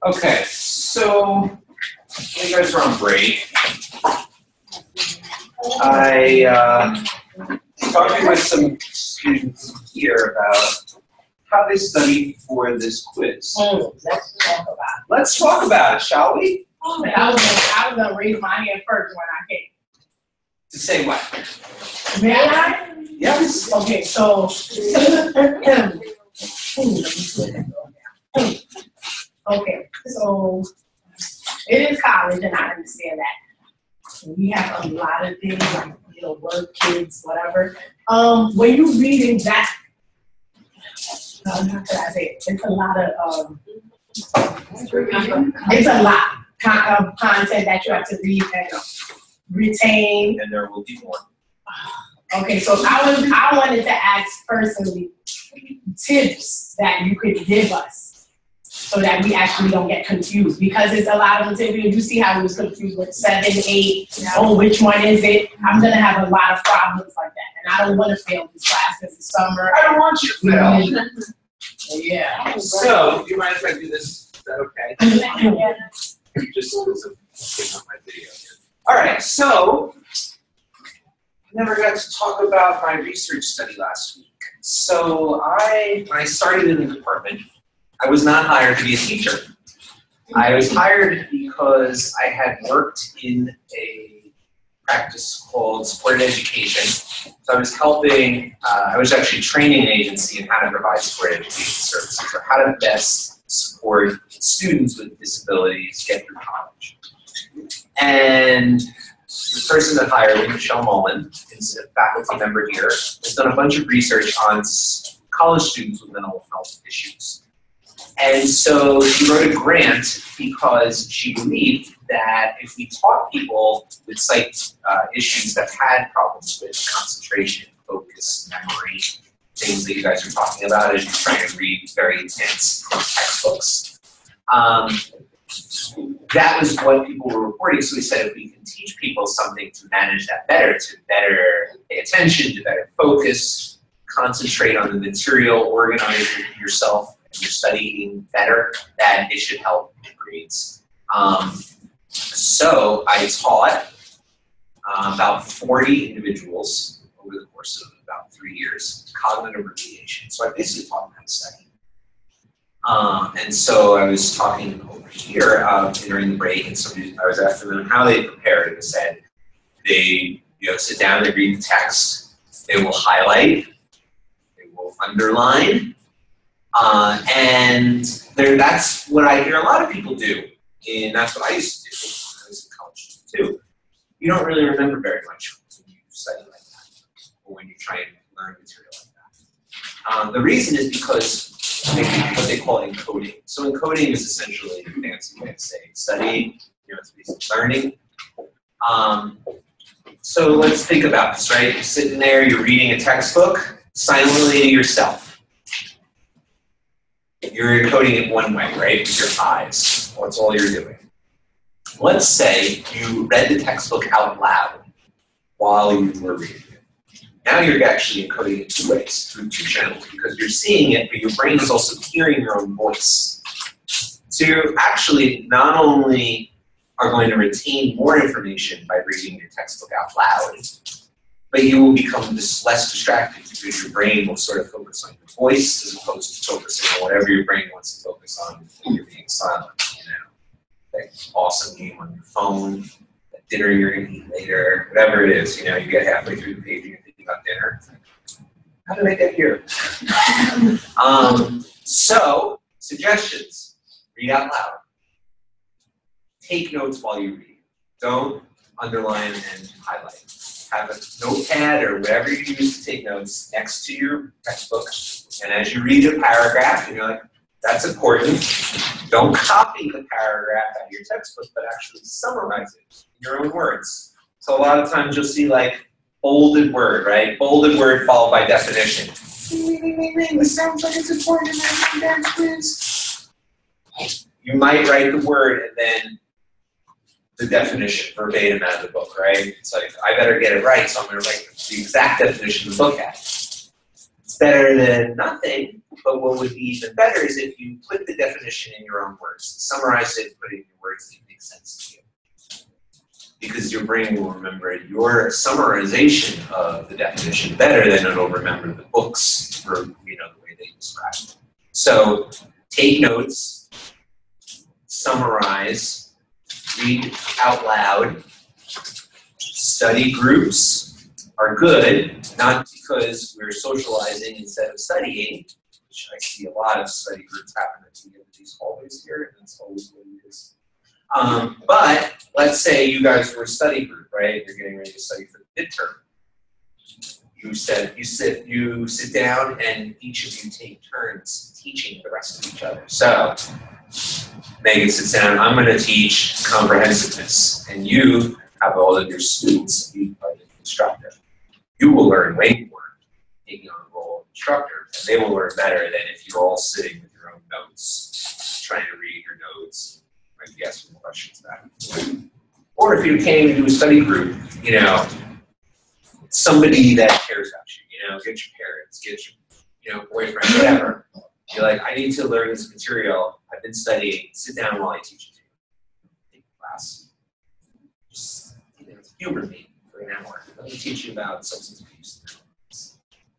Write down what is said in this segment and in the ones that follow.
Okay, so when you guys were on break, I talking with some students here about how they studied for this quiz. Let's talk about it. Let's talk about it, shall we? I was gonna raise my hand first when I came. To say what? May I? Yes. Okay, so okay, so it is college, and I understand that. We have a lot of things like work, kids, whatever. When you reading that, how could I say it? It's a lot of it's a lot of content that you have to read and retain. And there will be more. Okay, so I wanted to ask personally tips that you could give us so that we actually don't get confused, because it's a lot of material. You see how we was confused with 7, 8. Oh, which one is it? I'm gonna have a lot of problems like that, and I don't want to fail this class because it's summer. I don't want you to fail. Yeah. So, do you mind if I do this? Is that okay? Just because of putting on my video here. All right, so I never got to talk about my research study last week. So when I started in the department, I was not hired to be a teacher. I was hired because I had worked in a practice called supported education. So I was helping, I was actually training an agency in how to provide supported education services, or how to best support students with disabilities get through college. And the person that hired me, Michelle Mullen, is a faculty member here, has done a bunch of research on college students with mental health issues. And so she wrote a grant because she believed that if we taught people with psych issues that had problems with concentration, focus, memory, things that you guys are talking about as you're trying to read very intense textbooks, that was what people were reporting. So we said if we can teach people something to manage that better, to better pay attention, to better focus, concentrate on the material, organize yourself, you're studying better, that it should help in grades. So I taught about 40 individuals over the course of about 3 years, cognitive remediation. So I basically taught them how to study. And so I was talking over here during the break, and I was asking them how they prepared, and they said they sit down, they read the text, they will highlight, they will underline, and that's what I hear a lot of people do, and that's what I used to do when I was in college too. You don't really remember very much when you study like that, or when you try and learn material like that. The reason is because what they call encoding. So encoding is essentially a fancy way of saying studying, it's basically learning. So let's think about this, right? You're sitting there, you're reading a textbook silently to yourself. You're encoding it one way, right? With your eyes. That's all you're doing. Let's say you read the textbook out loud while you were reading it. Now you're actually encoding it 2 ways, through 2 channels, because you're seeing it, but your brain is also hearing your own voice. So you actually not only are going to retain more information by reading your textbook out loud, but you will become less distracted because your brain will sort of focus on your voice as opposed to focusing on whatever your brain wants to focus on when you're being silent. That awesome game on your phone, that dinner you're going to eat later, whatever it is. You get halfway through the page and you're thinking about dinner. How did I get here? So, suggestions. Read out loud. Take notes while you read. Don't underline and highlight. Have a notepad or whatever you use to take notes next to your textbook. And as you read a paragraph, you're like, that's important. Don't copy the paragraph out of your textbook, but actually summarize it in your own words. So a lot of times you'll see like bolded word, right? Bolded word followed by definition. This sounds like it's important in that quiz. You might write the word and then the definition verbatim out of the book, right? It's like, I better get it right, so I'm going to write the exact definition the book has. It's better than nothing, but what would be even better is if you put the definition in your own words, summarize it, put it in your words that make sense to you. Because your brain will remember your summarization of the definition better than it'll remember the books or the way they describe it. So take notes, summarize, read out loud. Study groups are good, not because we're socializing instead of studying, which I see a lot of study groups happen at the end of these hallways here, and that's always what it is. But let's say you guys were a study group, right? You're getting ready to study for the midterm. You sit down and each of you take turns teaching the rest of each other. So Megan sits down, I'm going to teach comprehensiveness, and you have all of your students, you are the instructor. You will learn way more taking on the role of instructor, and they will learn better than if you're all sitting with your own notes, trying to read your notes. Might be asking questions about it. Or if you came to do a study group, somebody that cares about you, get your parents, get your, boyfriend, whatever. You're like, I need to learn this material. I've been studying. Sit down while I teach it to you. Take a class. Just, humor me for an hour. Let me teach you about substance abuse.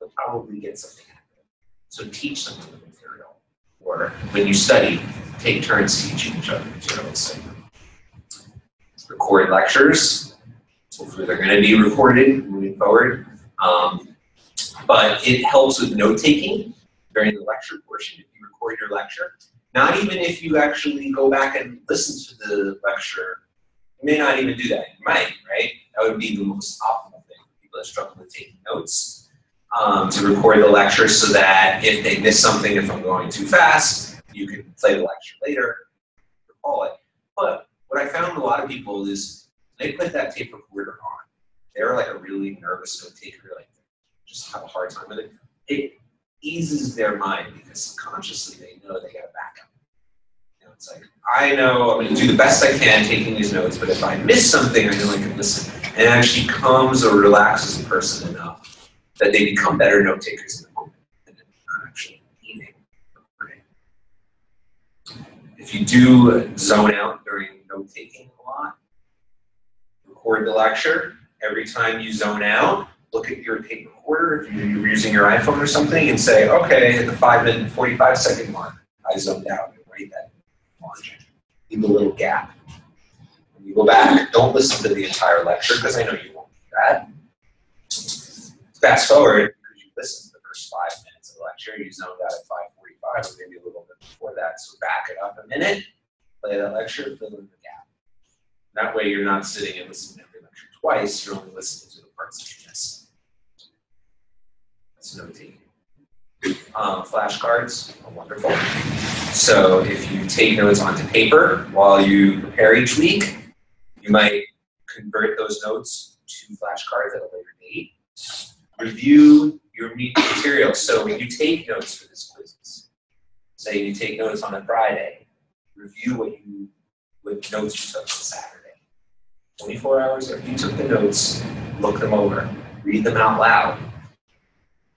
You'll probably get something out of it. So teach them the material. Or when you study, take turns teaching each other materials. So record lectures. Hopefully they're going to be recorded moving forward. But it helps with note-taking during the lecture portion. If you record your lecture, not even if you actually go back and listen to the lecture, you may not even do that. You might, right? That would be the most optimal thing for people that struggle with taking notes, to record the lecture so that if they miss something, if I'm going too fast, you can play the lecture later, recall it. But what I found with a lot of people is they put that tape recorder on. They're like a really nervous note taker, like just have a hard time with it. It eases their mind because subconsciously they know they got a backup. It's like, I know I'm going to do the best I can taking these notes, but if I miss something, I know I can listen. And it actually calms or relaxes a person enough that they become better note takers in the moment than actually needing recording. If you do zone out during note taking a lot, record the lecture. Every time you zone out, look at your tape recorder if you're using your iPhone or something and say, okay, at the 5-minute and 45-second mark, I zoned out and write that margin. Leave a little gap. When you go back, don't listen to the entire lecture because I know you won't do that. Fast forward, because you listened to the first 5 minutes of the lecture, you zoned out at 5:45 or maybe a little bit before that, so back it up a minute, play that lecture, fill in the gap. That way you're not sitting and listening to every lecture twice, you're only listening to the parts that you miss. That's note taking. Flashcards are wonderful. So if you take notes onto paper while you prepare each week, you might convert those notes to flashcards at a later date. Review your material. So when you take notes for this quiz, say you take notes on a Friday, review what notes you took on Saturday. 24 hours after you took the notes, look them over, read them out loud,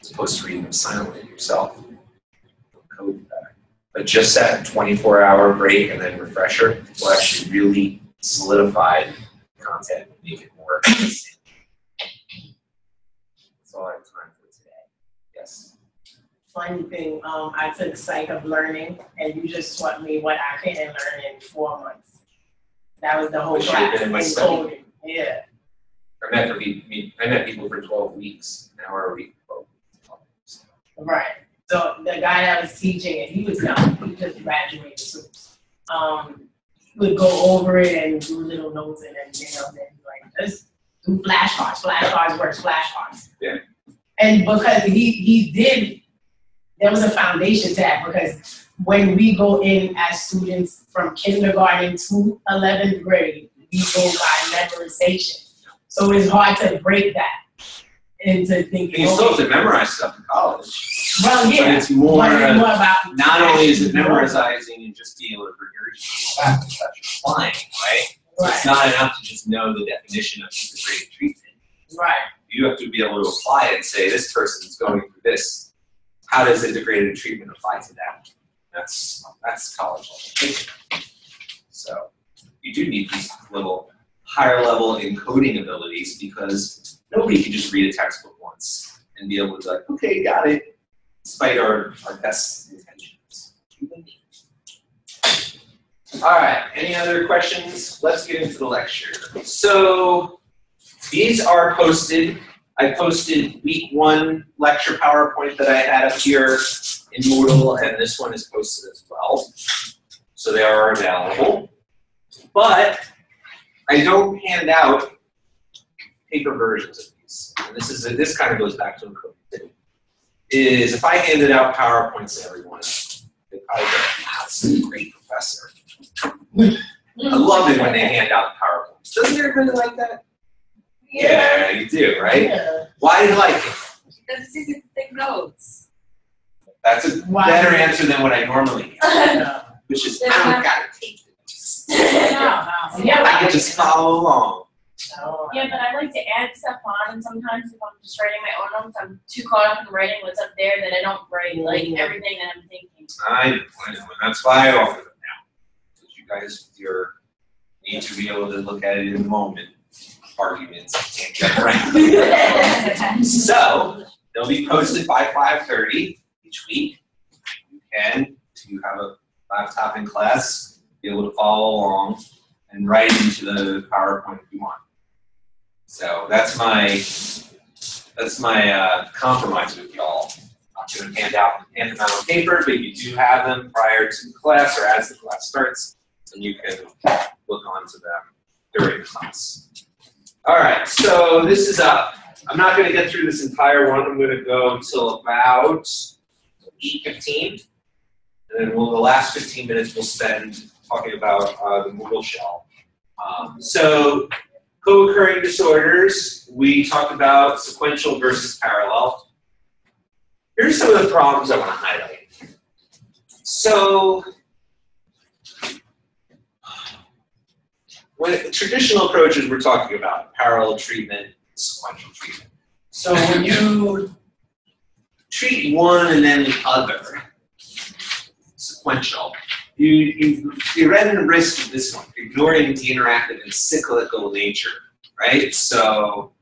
as opposed to reading them silently yourself. Code better. But just that 24-hour break and then refresher will actually really solidify the content and make it more consistent. That's all I have time for today. Yes? Funny thing, I took Psych of Learning, and you just taught me what I couldn't learn in 4 months. That was the whole class in coding. Yeah. I met people for 12 weeks. Now we're already 12 weeks. Right. So the guy that was teaching it, he was young. He just graduated. So he would go over it and do little notes and then like just do flashcards. Flashcards works. Flashcards. Yeah. And because he did, there was a foundation to that because when we go in as students from kindergarten to 11th grade, we go by memorization. So it's hard to break that into thinking. You still have to memorize stuff in college. Well, yeah. But it's more about not only is it memorizing and just being able to regurgitate back, it's actually applying, right? So it's not enough to just know the definition of integrated treatment. Right. You have to be able to apply it and say, this person is going through this. how does integrated treatment apply to them? That's college level thinking. So you do need these little higher level encoding abilities because nobody can just read a textbook once and be able to be like, okay, got it, despite our best intentions. All right, any other questions? Let's get into the lecture. So these are posted. I posted week 1 lecture PowerPoint that I had up here in Moodle, and this one is posted as well. So they are available. But I don't hand out paper versions of these. And this kind of goes back to encoding. Is if I handed out PowerPoints to everyone, they probably go, wow, this is a great professor. I love it when they hand out PowerPoints. Doesn't everybody like that? Yeah, you do, right? Yeah. Why do you like it? Because it's easy to take notes. That's a better answer than what I normally get, which is, I don't gotta take this. Yeah, I can just follow along. Yeah, but I like to add stuff on, and sometimes if I'm just writing my own notes, I'm too caught up in writing what's up there that I don't write like everything that I'm thinking. I know, and that's why I offer them now. Because you guys, need to be able to look at it in the moment. Arguments, you can't get right. So, they'll be posted by 5:30 each week. You can, if you have a laptop in class, be able to follow along and write into the PowerPoint if you want. So that's my compromise with y'all. I'm going to hand them out on paper, but you do have them prior to the class or as the class starts, and you can look onto them during class. All right, so this is up. I'm not going to get through this entire one. I'm going to go until about 8:15, and then the last 15 minutes we'll spend talking about the Moodle shell. So co-occurring disorders, we talked about sequential versus parallel. Here's some of the problems I want to highlight. So when traditional approaches we're talking about, parallel treatment, sequential treatment. So when you treat one and then the other, sequential, you run the risk of this one, ignoring the interactive and cyclical nature, right? So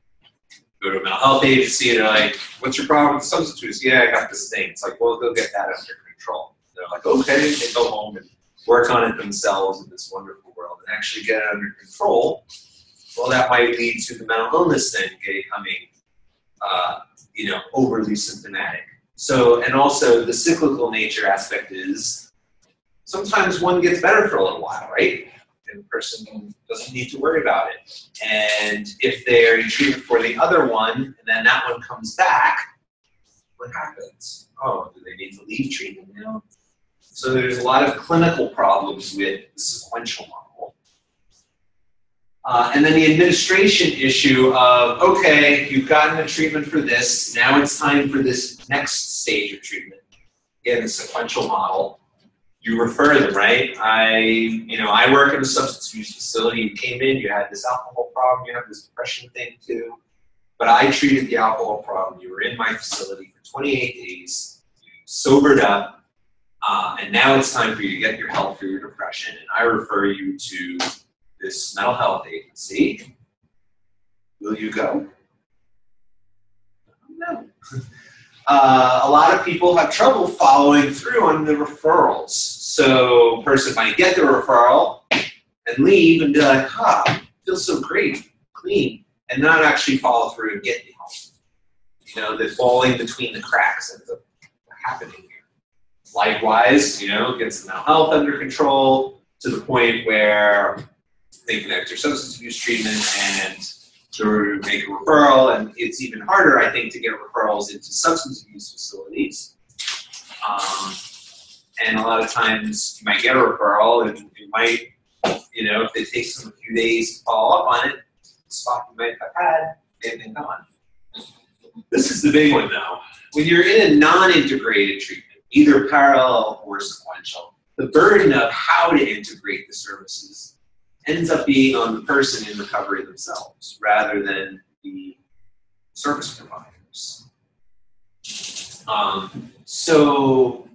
go to a mental health agency and they're like, what's your problem with substance use? Yeah, I got this thing. It's like, well, go get that under control. They're like, okay, they go home and work on it themselves in this wonderful world and actually get it under control. Well, that might lead to the mental illness then becoming, overly symptomatic. So, and also the cyclical nature aspect is sometimes one gets better for a little while, right? And the person doesn't need to worry about it. And if they're in treatment for the other one, and then that one comes back, what happens? Oh, do they need to leave treatment now? So there's a lot of clinical problems with the sequential model. And then the administration issue of, okay, you've gotten a treatment for this, now it's time for this next stage of treatment. Again, the sequential model. You refer them, right? I work in a substance use facility. You came in, you had this alcohol problem, you have this depression thing too. But I treated the alcohol problem. You were in my facility for 28 days, you sobered up, and now it's time for you to get your help for your depression. And I refer you to this mental health agency. Will you go? No. A lot of people have trouble following through on the referrals. So a person might get the referral and leave and be like, feels so great, clean, and not actually follow through and get the help. The falling between the cracks ends up happening here. Likewise, gets the mental health under control to the point where they can enter substance abuse treatment and to make a referral, and it's even harder, I think, to get referrals into substance abuse facilities. And a lot of times you might get a referral, and you might, if it takes them a few days to follow up on it, the spot you might have had, they've been gone. This is the big one, though. When you're in a non-integrated treatment, either parallel or sequential, the burden of how to integrate the services ends up being on the person in recovery themselves rather than the service providers. So,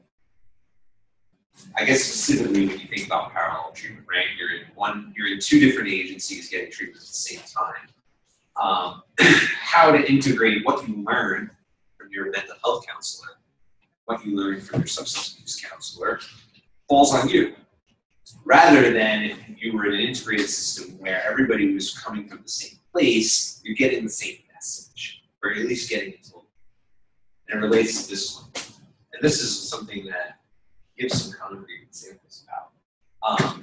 I guess specifically when you think about parallel treatment, right? You're in two different agencies getting treatment at the same time. How to integrate what you learn from your mental health counselor, what you learn from your substance abuse counselor, falls on you. Rather than if you were in an integrated system where everybody was coming from the same place, you're getting the same message, or at least getting it. And it relates to this one. And this is something that gives some concrete examples about.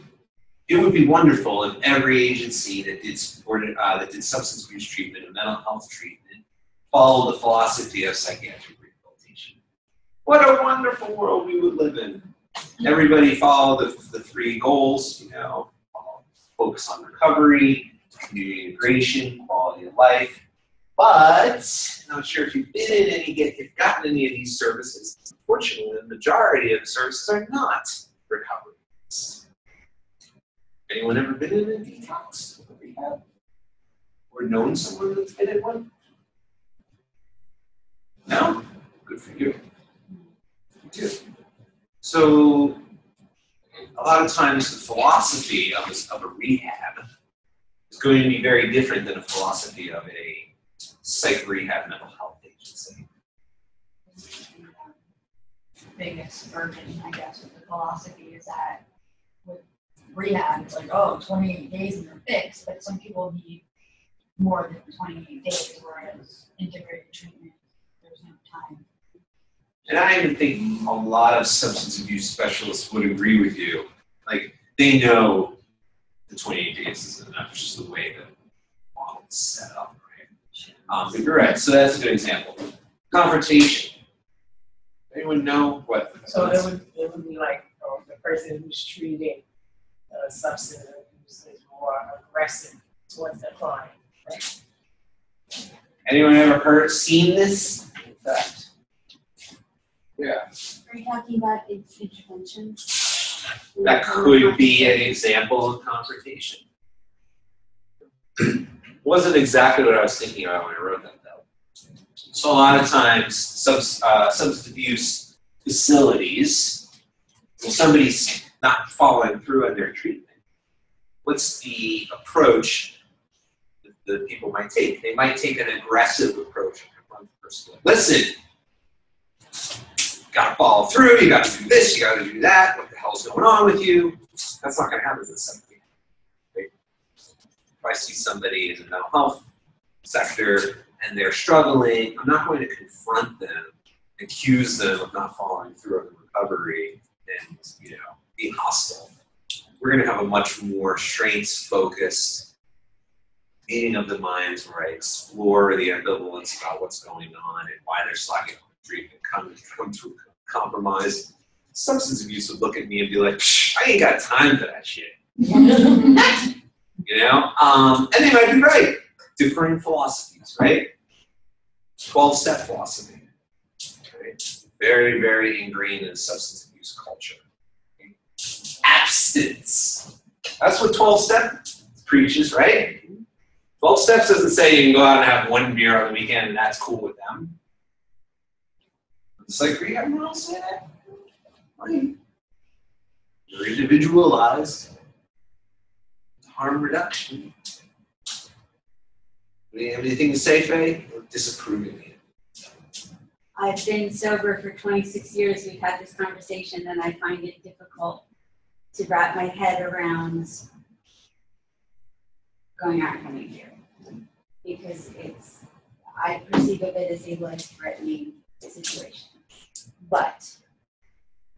It would be wonderful if every agency that did substance abuse treatment and mental health treatment followed the philosophy of psychiatric rehabilitation. What a wonderful world we would live in. Everybody follow the three goals, focus on recovery, community integration, quality of life. But I'm not sure if you've been in you've gotten any of these services. Unfortunately, the majority of the services are not recovery. Anyone ever been in a detox or rehab? Or known someone that's been in one? No? Good for you. You do. So, a lot of times the philosophy of a rehab is going to be very different than a philosophy of a psych rehab mental health agency. Biggest version, I guess, of the philosophy is that with rehab, it's like, oh, 28 days and you're fixed, but some people need more than 28 days, whereas integrated treatment, there's no time. And I even think a lot of substance abuse specialists would agree with you. Like, they know the 28 days isn't enough, it's just the way the model is set up, right? But you're right, so that's a good example. Confrontation. Anyone know what? So it would be like the person who's treating substance abuse is more aggressive towards the client, right? Anyone ever seen this? In fact. Yeah. Are you talking about intervention? That could be an example of confrontation. Wasn't exactly what I was thinking about when I wrote that, though. So a lot of times, substance abuse facilities, if somebody's not following through on their treatment, what's the approach that people might take? They might take an aggressive approach and confront the person. Listen, gotta follow through, you gotta do this, you gotta do that, what the hell's going on with you? That's not gonna happen with somebody. Right? If I see somebody in the mental health sector and they're struggling, I'm not going to confront them, accuse them of not following through on the recovery and, be hostile. We're gonna have a much more strengths-focused meeting of the minds where I explore the ambivalence about what's going on and why they're slacking on treatment, come to a compromise. Substance abuse would look at me and be like, I ain't got time for that shit. And they might be right. Differing philosophies, right? 12-step philosophy. Right? Very, very ingrained in substance abuse culture. Abstinence. That's what 12-step preaches, right? 12 steps doesn't say you can go out and have one beer on the weekend and that's cool with them. It's like, everyone else say that? Right. You're individualized. Harm reduction. Do you have anything to say, Faye? Or disapprovingly? I've been sober for 26 years. We've had this conversation, and I find it difficult to wrap my head around going out and coming here. Because I perceive of it as a life-threatening situation. But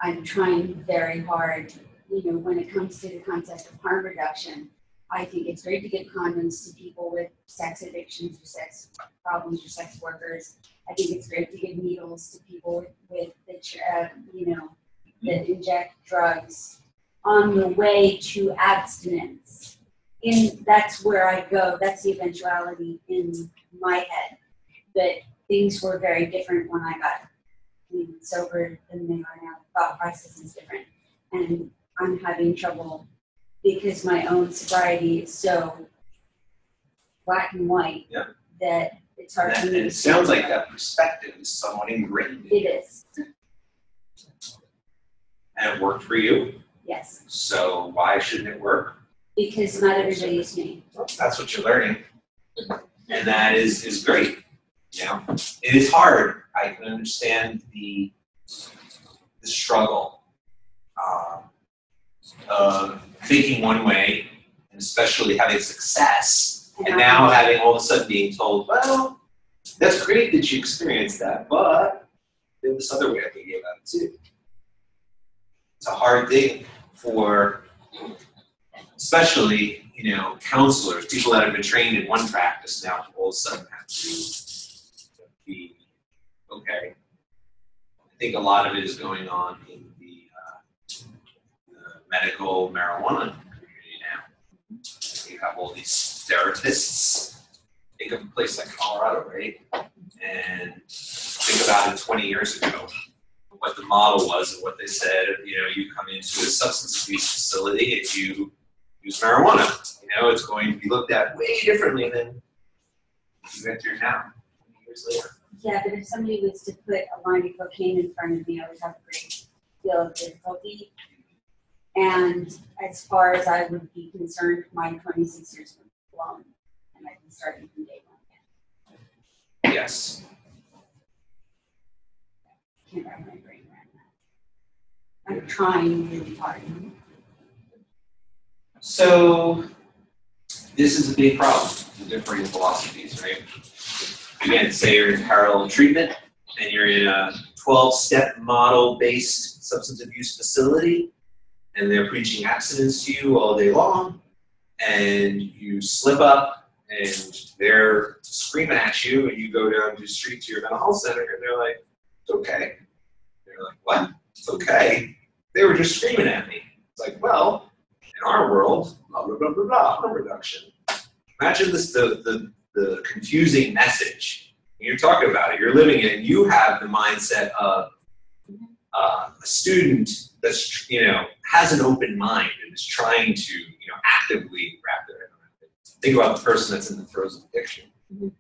I'm trying very hard, when it comes to the concept of harm reduction, I think it's great to give condoms to people with sex addictions or sex problems or sex workers. I think it's great to give needles to people that inject drugs on the way to abstinence. And that's where I go. That's the eventuality in my head. But things were very different when I got sober than they are now. The thought process is different. And I'm having trouble because my own sobriety is so black and white that it's hard for me to it sounds like that perspective is somewhat ingrained. It is. and it worked for you. Yes, So why shouldn't it work? because not everybody is me. That's what you're learning, and that is great. You know, it is hard. I can understand the struggle of thinking one way, and especially having success, and now having all of a sudden being told, well, that's great that you experienced that, but there's this other way I think about it too. It's a hard thing for, especially, you know, counselors, people that have been trained in one practice now all of a sudden have to be, okay. I think a lot of it is going on in the medical marijuana community now. You have all these therapists. Think of a place like Colorado, right? And think about it 20 years ago, what the model was and what they said. You know, you come into a substance abuse facility and you use marijuana. You know, it's going to be looked at way differently than you enter now, 20 years later. Yeah, but if somebody was to put a line of cocaine in front of me, I would have a great deal of difficulty. And as far as I would be concerned, my 26 years would be blown, and I'd be starting from day one again. Yes. Can't wrap my brain around that. I'm trying really hard. So this is a big problem, the differing philosophies, right? Again, say you're in parallel treatment and you're in a 12-step model-based substance abuse facility and they're preaching abstinence to you all day long and you slip up and they're screaming at you and you go down the street to your mental health center and they're like, it's okay. They're like, what? It's okay. They were just screaming at me. It's like, well, in our world, blah, blah, blah, blah, blah, harm reduction. Imagine this, the confusing message. You're talking about it, you're living it, and you have the mindset of a student that's, you know, has an open mind and is trying to, you know, actively wrap their head around it. Think about the person that's in the throes of addiction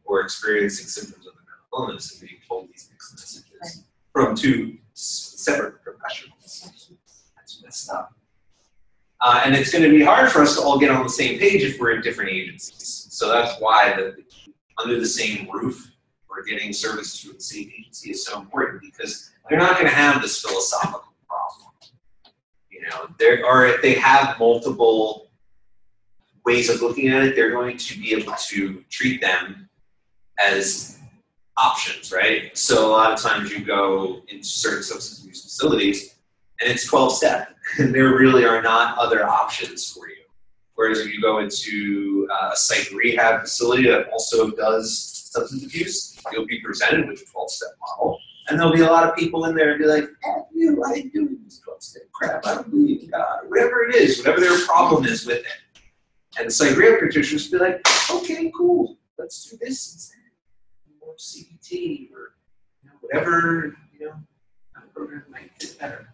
or experiencing symptoms of the mental illness and being told these mixed messages from two separate professionals. That's messed up. And it's going to be hard for us to all get on the same page if we're in different agencies. So that's why under the same roof or getting services through the same agency is so important, because they're not going to have this philosophical problem. You know, or if they have multiple ways of looking at it, they're going to be able to treat them as options, right? So a lot of times you go into certain substance abuse facilities and it's 12-step, and there really are not other options for you. Whereas if you go into a psych rehab facility that also does substance abuse, you'll be presented with a 12-step model, and there'll be a lot of people in there and be like, F you, I ain't doing this 12-step crap, I don't believe in God, whatever it is, whatever their problem is with it. And the psych rehab practitioners will be like, okay, cool, let's do this instead. More CBT or, you know, whatever, you know, program might fit better.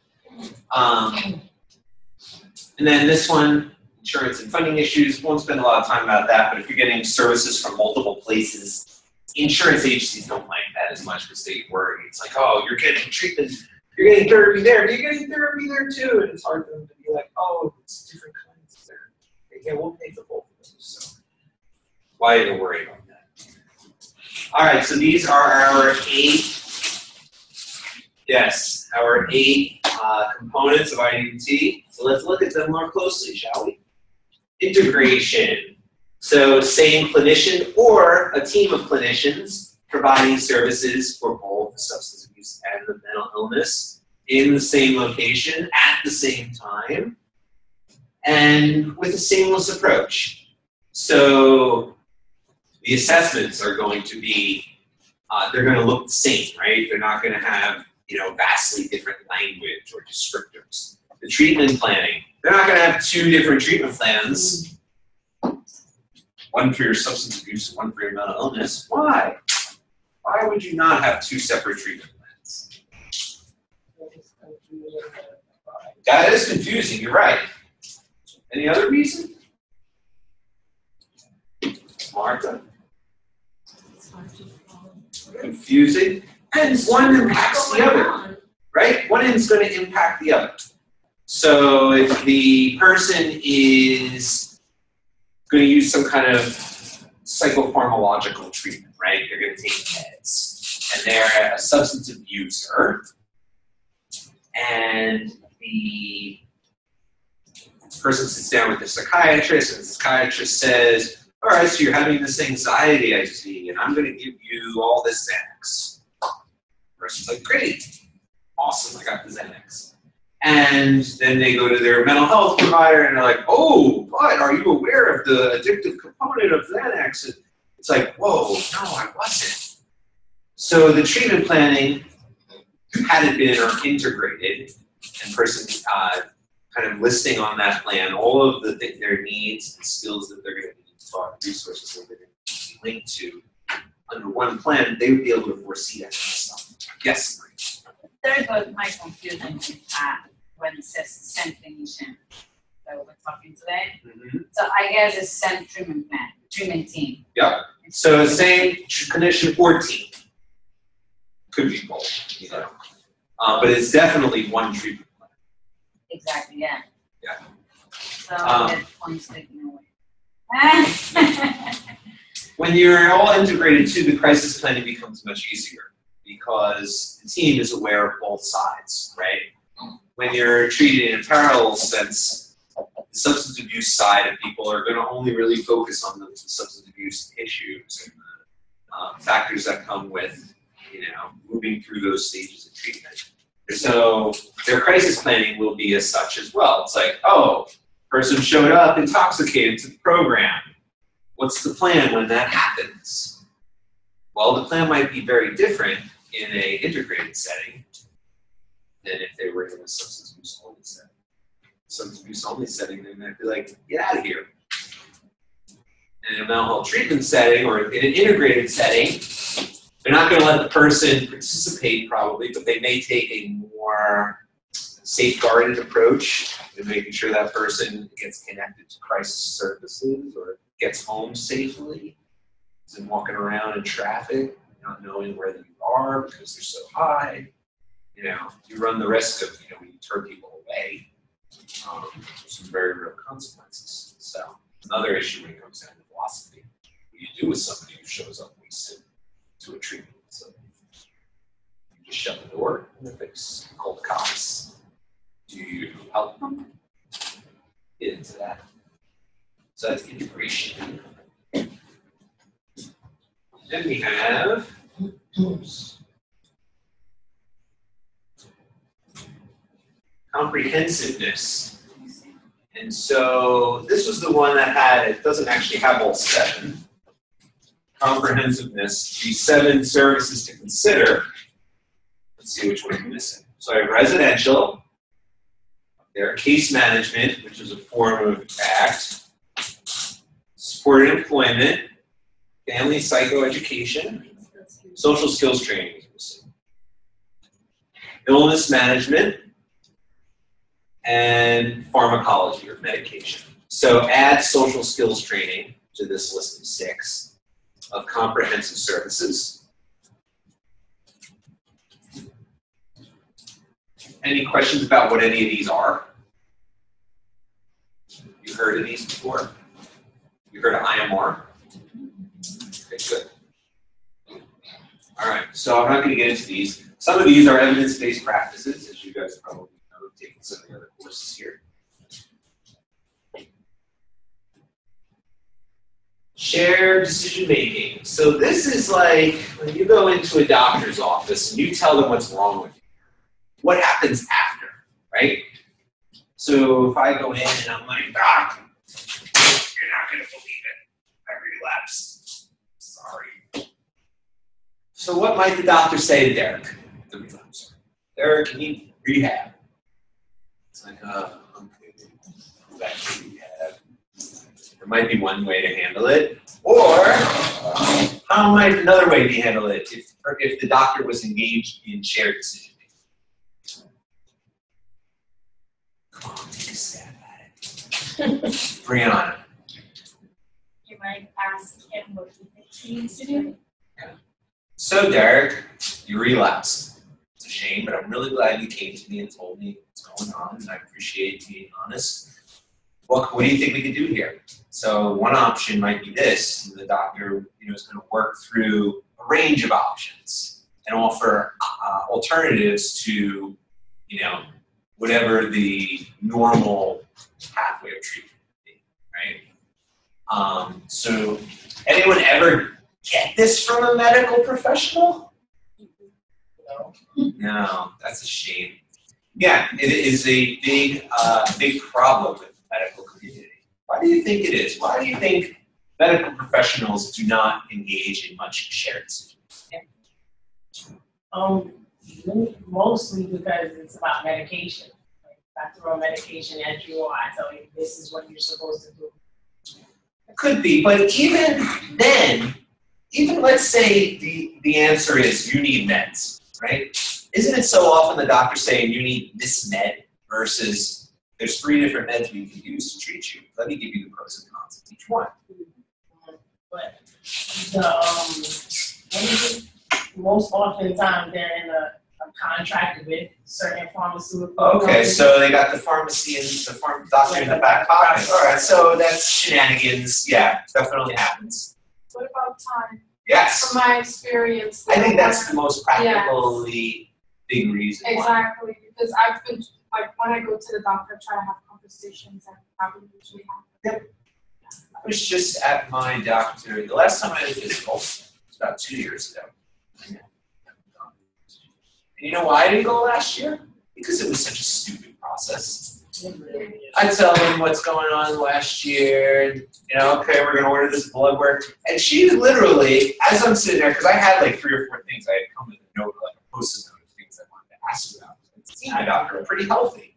And then this one, insurance and funding issues, won't spend a lot of time about that, but if you're getting services from multiple places, insurance agencies don't like that as much because they worry. It's like, oh, you're getting treatment, you're getting therapy there, but you're getting therapy there too, and it's hard for them to be like, oh, it's different kinds of therapy. Yeah, we'll pay for both of those, so why are you worried about that? All right, so these are our 8 components of IDT. So let's look at them more closely, shall we? Integration. So same clinician or a team of clinicians providing services for both the substance abuse and the mental illness in the same location at the same time and with a seamless approach. So the assessments are going to be, they're going to look the same, right? They're not going to have, you know, vastly different language or descriptors. The treatment planning, they're not going to have 2 different treatment plans, one for your substance abuse and one for your mental illness. Why? Why would you not have 2 separate treatment plans? That is confusing, you're right. Any other reason? Martha? Confusing? And one impacts the other, right? One is going to impact the other. So if the person is going to use some kind of psychopharmacological treatment, right? They're going to take meds, and they're a substance abuser, and the person sits down with the psychiatrist, and the psychiatrist says, all right, so you're having this anxiety, I see, and I'm going to give you all this Xanax. The person's like, great, awesome, I got the Xanax. And then they go to their mental health provider, and they're like, oh, but are you aware of the addictive component of Xanax? And it's like, whoa, no, I wasn't. So the treatment planning hadn't been integrated, and person kind of listing on that plan all of their needs and skills that they're going to need, thought resources that they're going to be linked to under one plan, they would be able to foresee that kind of stuff. Yes, Marie. There's what my confusion with that when it says SEND clinician that we're talking today. Mm-hmm. So I guess it's SEND treatment plan, treatment team. Yeah. So same clinician or team. Could be both, you know. But it's definitely one treatment plan. Exactly, yeah. Yeah. So that points to, you know, When you're all integrated too, the crisis planning becomes much easier because the team is aware of both sides, right? When you're treated in a parallel sense, the substance abuse side of people are going to only really focus on the substance abuse issues and the factors that come with, you know, moving through those stages of treatment. So their crisis planning will be as such as well. It's like, oh, person showed up intoxicated to the program. What's the plan when that happens? Well, the plan might be very different in an integrated setting than if they were in a substance abuse only setting. Substance abuse only setting, they might be like, get out of here. In a mental health treatment setting or in an integrated setting, they're not going to let the person participate probably, but they may take a more safeguarded approach in making sure that person gets connected to crisis services or gets home safely, isn't walking around in traffic, not knowing where you are because they're so high. You know, you run the risk of, you know, when you turn people away, some very real consequences. So another issue when it comes down to philosophy, what do you do with somebody who shows up wasted to a treatment facility? You just shut the door and then call the cops. Do you help them get into that? So that's integration. Then we have comprehensiveness. And so this was the one that had, it doesn't actually have all 7. Comprehensiveness, these 7 services to consider. Let's see which one I'm missing. So I have residential, there case management, which is a form of ACT, supported employment, family psychoeducation, social skills training, illness management, and pharmacology or medication. So add social skills training to this list of 6 of comprehensive services. Any questions about what any of these are? You heard of these before? You heard of IMR? Okay, good. All right, so I'm not going to get into these. Some of these are evidence-based practices, as you guys probably know, taking some of the other courses here. Shared decision making. So this is like when you go into a doctor's office and you tell them what's wrong with you. What happens after, right? So if I go in and I'm like, Doc, you're not going to believe it. I relapsed. Sorry. So what might the doctor say to Derek, the relapser? Derek, you need rehab. It's like, okay, back to rehab. There might be one way to handle it. Or how might another way be handled if the doctor was engaged in shared decision making? Come on, take a stab at it. Bring it on. You might ask him what he thinks he needs to do. So Derek, you relapsed. It's a shame, but I'm really glad you came to me and told me what's going on, and I appreciate being honest. What do you think we could do here? So one option might be this: the doctor, is going to work through a range of options and offer alternatives to, whatever the normal pathway of treatment would be, right? So anyone ever get this from a medical professional? No, that's a shame. Yeah, it is a big problem with the medical community. Why do you think it is? Why do you think medical professionals do not engage in much shared decisions? Mostly because it's about medication. Like, if I throw a medication at you, or I tell you this is what you're supposed to do. It could be, but even then, let's say the answer is you need meds, right? Isn't it so often the doctor saying you need this med versus there's 3 different meds we can use to treat you. Let me give you the pros and cons of each one. But most often time they're in a contract with certain pharmaceutical Okay, companies. so they got the pharmacy and the doctor in the back pocket. All right, so that's shenanigans. Yeah, definitely happens. What about time? Yes, From my experience. I think that's the most practically big reason why. Exactly, because I've been, when I go to the doctor, I try to have conversations and that would usually happen. I was just at my doctor, the last time I had a physical was about 2 years ago. And you know why I didn't go last year? Because it was such a stupid process. I tell them what's going on last year, okay, we're gonna order this blood work. And she literally, as I'm sitting there, because I had like 3 or 4 things, I had come with a note, like a post-it note of things I wanted to ask you about. See, my doctor, I'm pretty healthy.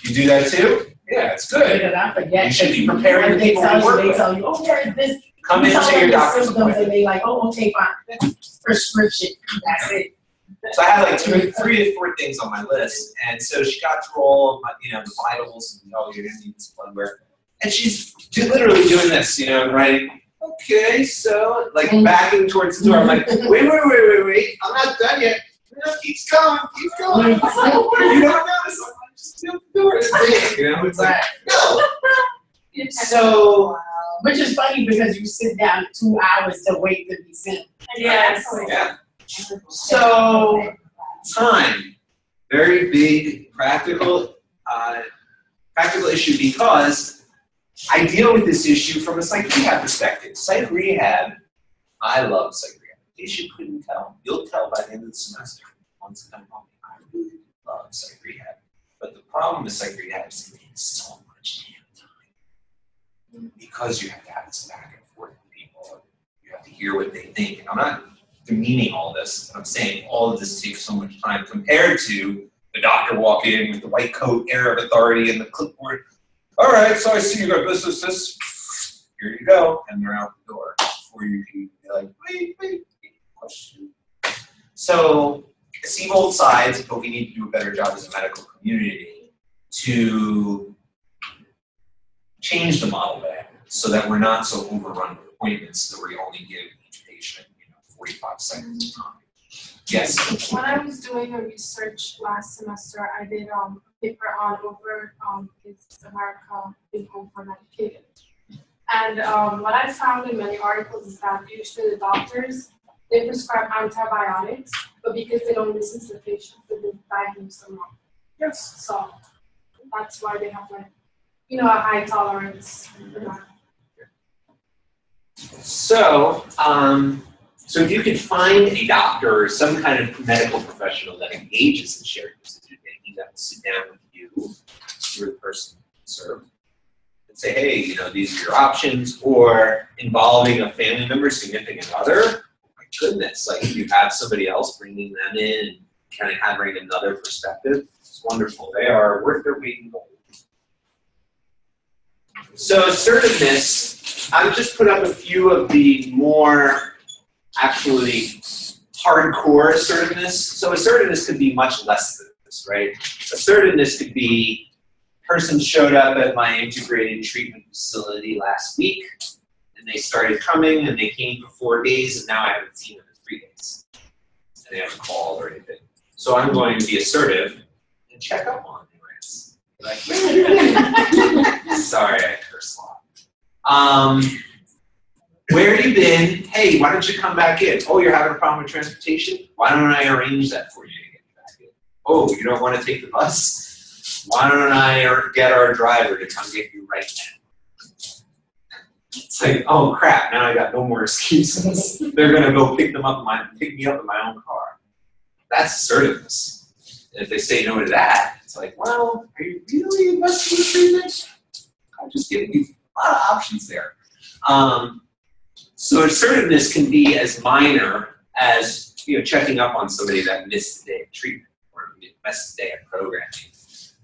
You do that too? Yeah, it's good. Because I forget. You should be that preparing when they people to tell you, work they with. tell you, oh, where is this? Come You tell into them your the doctor's symptoms, appointment. and they like, oh, okay, fine. Prescription. That's it. So I had like 3 to 4 things on my list, and so she got through all of my, the vitals, and you're gonna need this blood work, and she's literally doing this, writing. Okay, so like backing towards the door. I'm like, wait, I'm not done yet. No, keeps going. You don't notice. I'm like, just do the door. It's like, no. So Which is funny because you sit down 2 hours to wait to be seen. Yes. yeah. So time, very big practical issue, because I deal with this issue from a psych rehab perspective. Psych rehab, I love psych rehab. In case you couldn't tell, you'll tell by the end of the semester. Once I'm home, I really love psych rehab. But the problem with psych rehab is it takes so much damn time, because you have to have this back and forth with people. You have to hear what they think. And I'm not demeaning all this. I'm saying all of this takes so much time compared to the doctor walk in with the white coat, air of authority, and the clipboard. All right, so I see you got this. Here you go, and they're out the door before you can be like, wait, question. So I see both sides, but we need to do a better job as a medical community to change the model back so that we're not so overrun with appointments that we only give each patient 45 seconds of time. Yes. When I was doing a research last semester, I did a paper on is America being over medicated? And what I found in many articles is that usually the doctors, they prescribe antibiotics, but because they don't listen to the patients, they diagnose them wrong. Yes. So that's why they have a high tolerance for that. So, so if you could find a doctor or some kind of medical professional that engages in shared decision making, that will sit down with you, you're the person served, and say, hey, these are your options, or involving a family member, significant other. My goodness, like if you have somebody else bringing them in and kind of having another perspective, it's wonderful. They are worth their weight in gold. So assertiveness, I've just put up a few of the more actually hardcore assertiveness. So assertiveness could be much less than this, right? Assertiveness could be, person showed up at my integrated treatment facility last week, and they started coming, and they came for 4 days, and now I haven't seen them in 3 days. And they haven't called or anything. So I'm going to be assertive and check up on ignorance. Like, sorry, I curse a lot. Where have you been? Hey, why don't you come back in? Oh, you're having a problem with transportation? Why don't I arrange that for you to get you back in? Oh, you don't want to take the bus? Why don't I get our driver to come get you right now? It's like, oh crap, now I got no more excuses. They're gonna go pick me up in my own car. That's assertiveness. And if they say no to that, it's like, well, are you really investing in treatment? I'm just giving you a lot of options there. So assertiveness can be as minor as checking up on somebody that missed a day of treatment or missed a day of programming.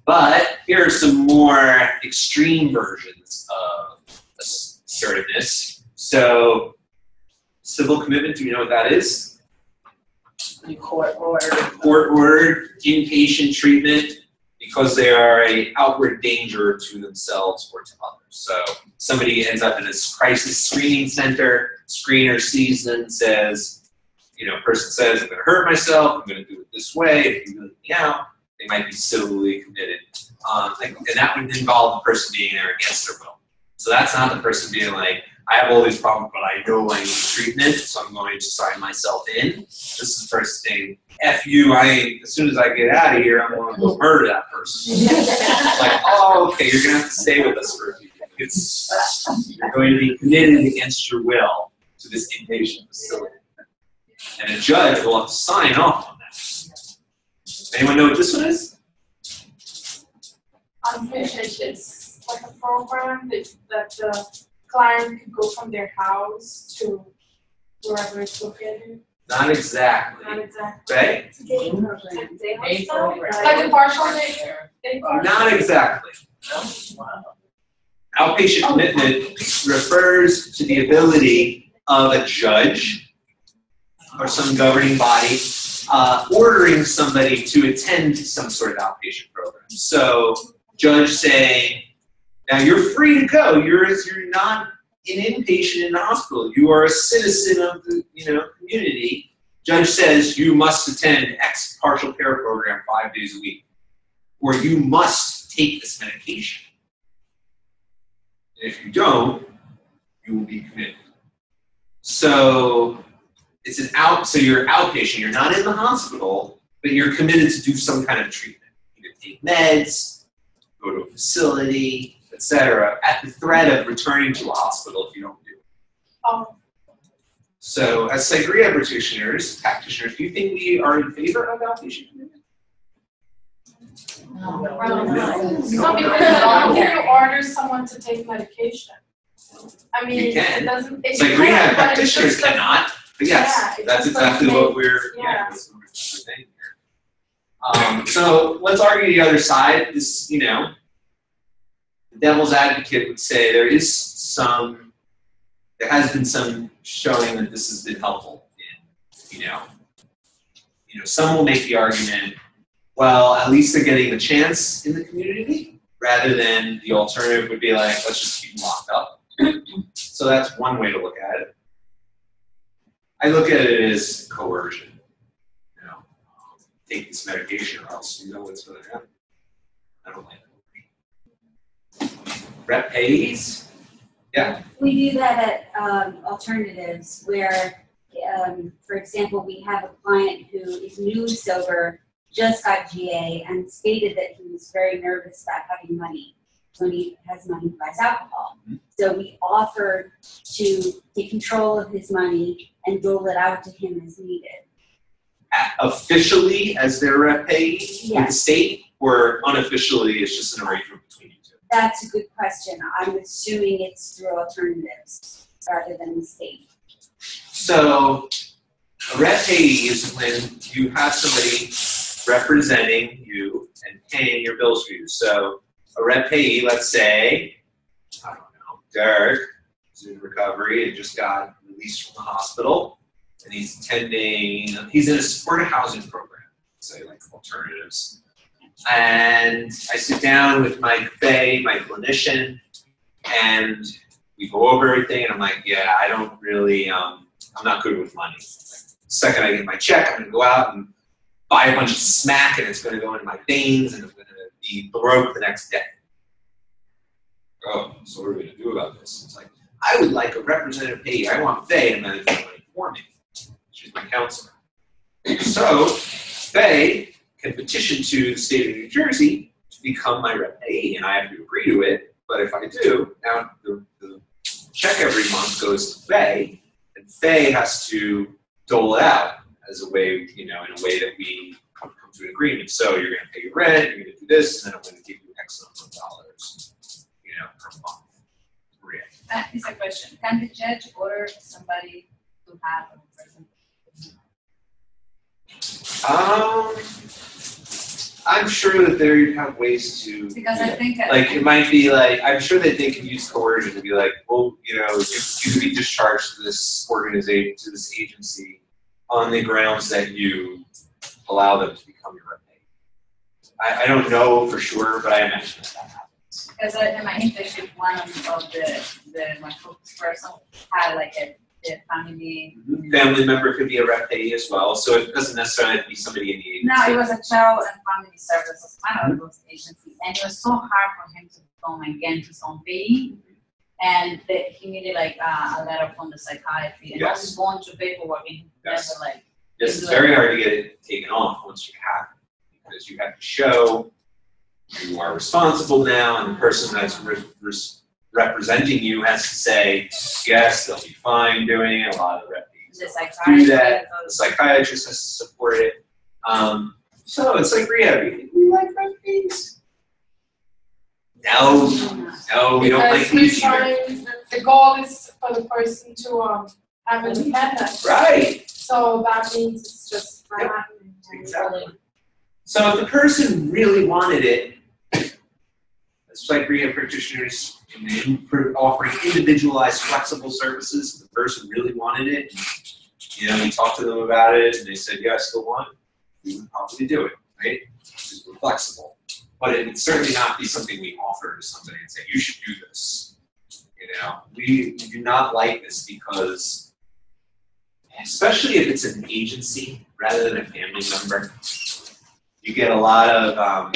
But here are some more extreme versions of assertiveness. So civil commitment, do you know what that is? Court order. Court ordered inpatient treatment because they are an outward danger to themselves or to others. So somebody ends up in a crisis screening center, screener sees them, says, person says, I'm gonna hurt myself, I'm gonna do it this way, if you let me out, they might be civilly committed. And that would involve the person being there against their will. So that's not the person being like, I have all these problems, but I know I need treatment, so I'm going to sign myself in. This is the first thing. F you, as soon as I get out of here, I'm going to go murder that person. Like, oh, okay, you're going to have to stay with us for a few days. You're going to be committed against your will to this inpatient facility. And a judge will have to sign off on that. Anyone know what this one is? It's like a program that the client could go from their house to wherever it's located. Not exactly. Not exactly. Right? It's a day program. Day program. Like a partial day program. Not exactly. Outpatient commitment refers to the ability of a judge or some governing body ordering somebody to attend some sort of outpatient program. So, judge saying, now you're free to go. You're not an inpatient in the hospital. You are a citizen of the community. Judge says you must attend X partial care program 5 days a week, or you must take this medication. And if you don't, you will be committed. So so you're outpatient. You're not in the hospital, but you're committed to do some kind of treatment. Either take meds, go to a facility, etc., at the threat of returning to a hospital if you don't do it. So as psych rehab practitioners, do you think we are in favor of outpatient commitment? No, because how can you order someone to take medication? I mean, You can. it doesn't. Psych rehab practitioners cannot, but yes, yeah, that's exactly what we're saying here. So let's argue the other side. This, the devil's advocate would say there has been some showing that this has been helpful in, some will make the argument, well, at least they're getting a chance in the community, rather than the alternative would be like, let's just keep them locked up. So that's one way to look at it. I look at it as coercion. Take this medication or else you know what's going to happen. I don't like it. Rep pays? Yeah. We do that at alternatives where, for example, we have a client who is newly sober, just got GA, and stated that he was very nervous about having money. So when he has money, he buys alcohol. Mm-hmm. So we offered to take control of his money and dole it out to him as needed. Officially as their rep pay Yes. with the state, or unofficially it's just an arrangement between you two? That's a good question. I'm assuming it's through alternatives rather than the state. So a rep payee is when you have somebody representing you and paying your bills for you. So a rep payee, let's say, I don't know, Derek is in recovery and just got released from the hospital, and he's in a supportive housing program, say like alternatives. And I sit down with Mike Bay, my clinician, and we go over everything, and I'm like, yeah, I don't really, I'm not good with money. The second I get my check, I'm gonna go out and buy a bunch of smack and it's going to go into my veins and I'm going to be broke the next day. Oh, so what are we going to do about this? It's like, I would like a representative payee. I want Faye to manage the money for me. She's my counselor. So Faye can petition to the state of New Jersey to become my rep payee, and I have to agree to it. But if I do, now the check every month goes to Faye, and Faye has to dole it out as a way, in a way that we come to an agreement. So you're going to pay your rent, you're going to do this, and then I'm going to give you X number of dollars, per month. Maria. That is a question. Can the judge order somebody to have a person? I'm sure that they have ways to. Because I think it might be like, I'm sure that they can use coercion to be like, well, you can be discharged to this organization, to this agency, on the grounds that you allow them to become your rep payee. I don't know for sure, but I imagine that happens. Because in my internship, one of my focus person had like a family. Family member could be a rep payee as well, so it doesn't necessarily have to be somebody in the agency. No, it was a child and family services, one of those agencies, and it was so hard for him to become again his own payee, and he needed like a letter from the psychiatry, and Yes. all going through paperwork, and he Yes. never like. Yes, it's very hard to get it taken off once you have it, because you have to show you are responsible now, and the person that's representing you has to say, yes, they'll be fine doing it. A lot of the rep pees The do psychiatrist. that. The psychiatrist has to support it. So it's like rehab. You think we like rep pees? No, we don't like these either. The goal is for the person to have independence. Right. So that means it's just not Yep. happening. Exactly. So if the person really wanted it, it's like rehab practitioners offering individualized, flexible services. If the person really wanted it, we talked to them about it, and they said, yeah, I still want it. We would probably do it, right? Because we're flexible. But it would certainly not be something we offer to somebody and say, you should do this. We do not like this because, especially if it's an agency rather than a family member, you get a lot of,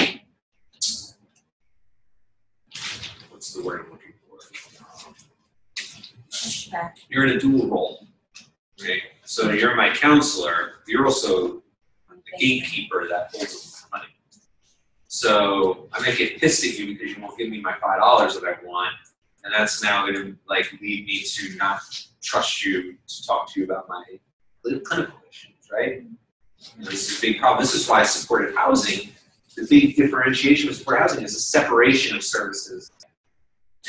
what's the word I'm looking for? You're in a dual role, right? So you're my counselor, you're also the gatekeeper that holds the money. So I might get pissed at you because you won't give me my $5 that I want, and that's now going to lead me to not trust you to talk to you about my clinical issues, right? This is a big problem. This is why supported housing, the big differentiation with supported housing is a separation of services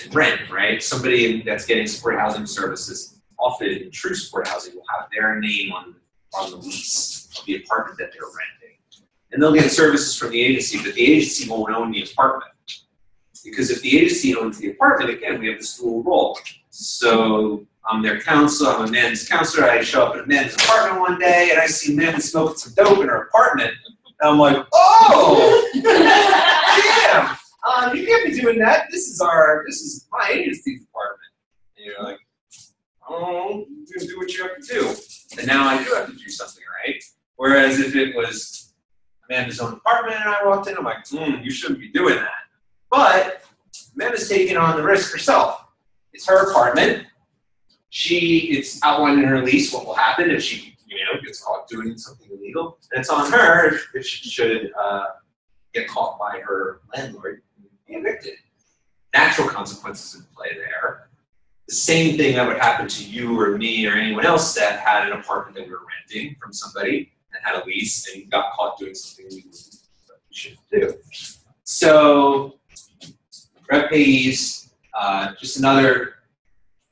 and rent, right? Somebody that's getting supported housing services, often in true supported housing, will have their name on the lease of the apartment that they're renting. And they'll get services from the agency, but the agency won't own the apartment. Because if the agency owns the apartment, again, we have this dual role. So I'm their counselor, I'm Amanda's counselor, I show up at Amanda's apartment one day and I see Amanda smoking some dope in her apartment. And I'm like, oh, damn, you can't be doing that. This is my agency's apartment. And you're like, oh, you're gonna do what you have to do. And now I do have to do something, right? Whereas if it was Amanda's own apartment and I walked in, I'm like, you shouldn't be doing that. But Amanda's taking on the risk herself. It's her apartment. It's outlined in her lease what will happen if she, gets caught doing something illegal. And it's on her if she should get caught by her landlord and be evicted. Natural consequences in play there. The same thing that would happen to you or me or anyone else that had an apartment that we were renting from somebody and had a lease and got caught doing something illegal that we shouldn't do. So, rep payees, just another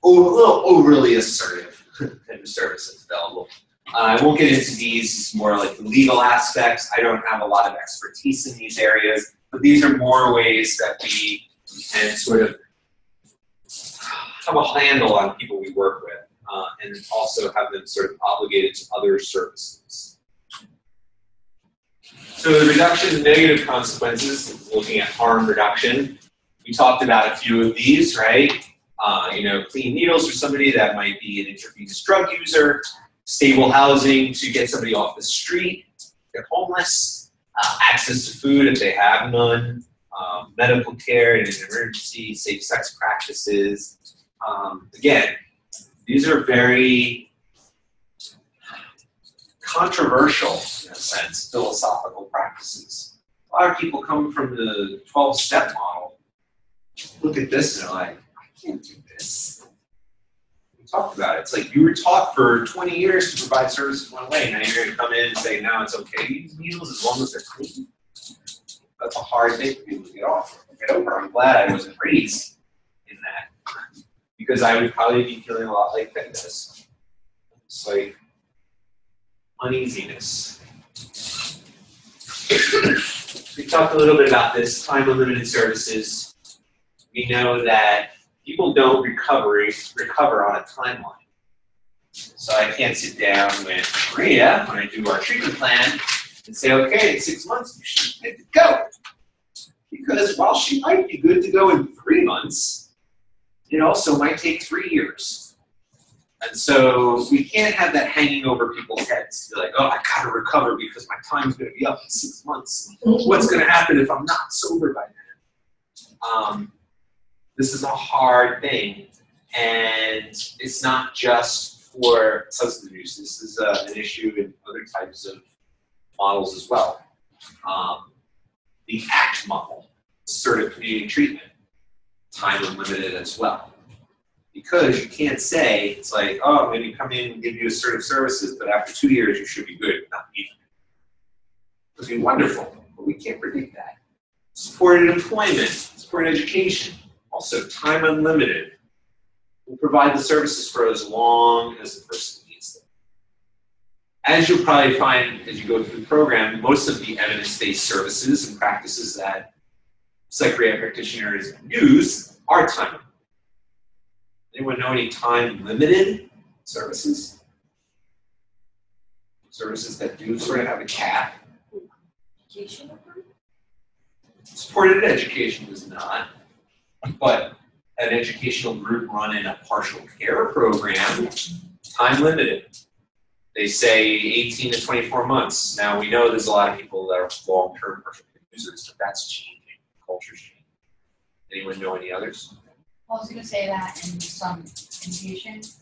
a little overly assertive type of service that's available. I won't get into these more like the legal aspects. I don't have a lot of expertise in these areas, but these are more ways that we can sort of have a handle on people we work with, and also have them sort of obligated to other services. So the reduction in negative consequences, looking at harm reduction, we talked about a few of these, right? Clean needles for somebody that might be an intravenous drug user, stable housing to get somebody off the street, they're homeless, access to food if they have none, medical care in an emergency, safe sex practices. Again, these are very controversial, in a sense, philosophical practices. A lot of people come from the 12-step model, look at this and they're like, I can't do this. We talked about it. It's like you were taught for 20 years to provide services one way. Now you're going to come in and say, now it's okay to use needles as long as they're clean. That's a hard thing for people to get over. I'm glad I wasn't raised in that, because I would probably be feeling a lot like fitness. It's like uneasiness. We talked a little bit about this, time unlimited services. We know that people don't recover on a timeline. So I can't sit down with Maria when I do our treatment plan and say, okay, in 6 months you should be good to go. Because while she might be good to go in 3 months, it also might take 3 years. And so we can't have that hanging over people's heads. They're like, oh, I gotta recover because my time's gonna be up in 6 months. What's gonna happen if I'm not sober by then? This is a hard thing, and it's not just for substance abuse. This is an issue in other types of models as well. The ACT model, assertive community treatment, time unlimited as well. Because you can't say, it's like, oh, I'm going to come in and give you assertive services, but after 2 years you should be good, not even. It would be wonderful, but we can't predict that. Supported employment, supported education, also time unlimited. We'll provide the services for as long as the person needs them. As you'll probably find as you go through the program, most of the evidence-based services and practices that psychiatric practitioners use are time limited. Anyone know any time-limited services? Services that do sort of have a cap? Supported education is not, but an educational group run in a partial care program, time-limited. They say 18 to 24 months. Now, we know there's a lot of people that are long-term partial care users, but that's changing. Culture's changing. Anyone know any others? I was gonna say that in some inpatient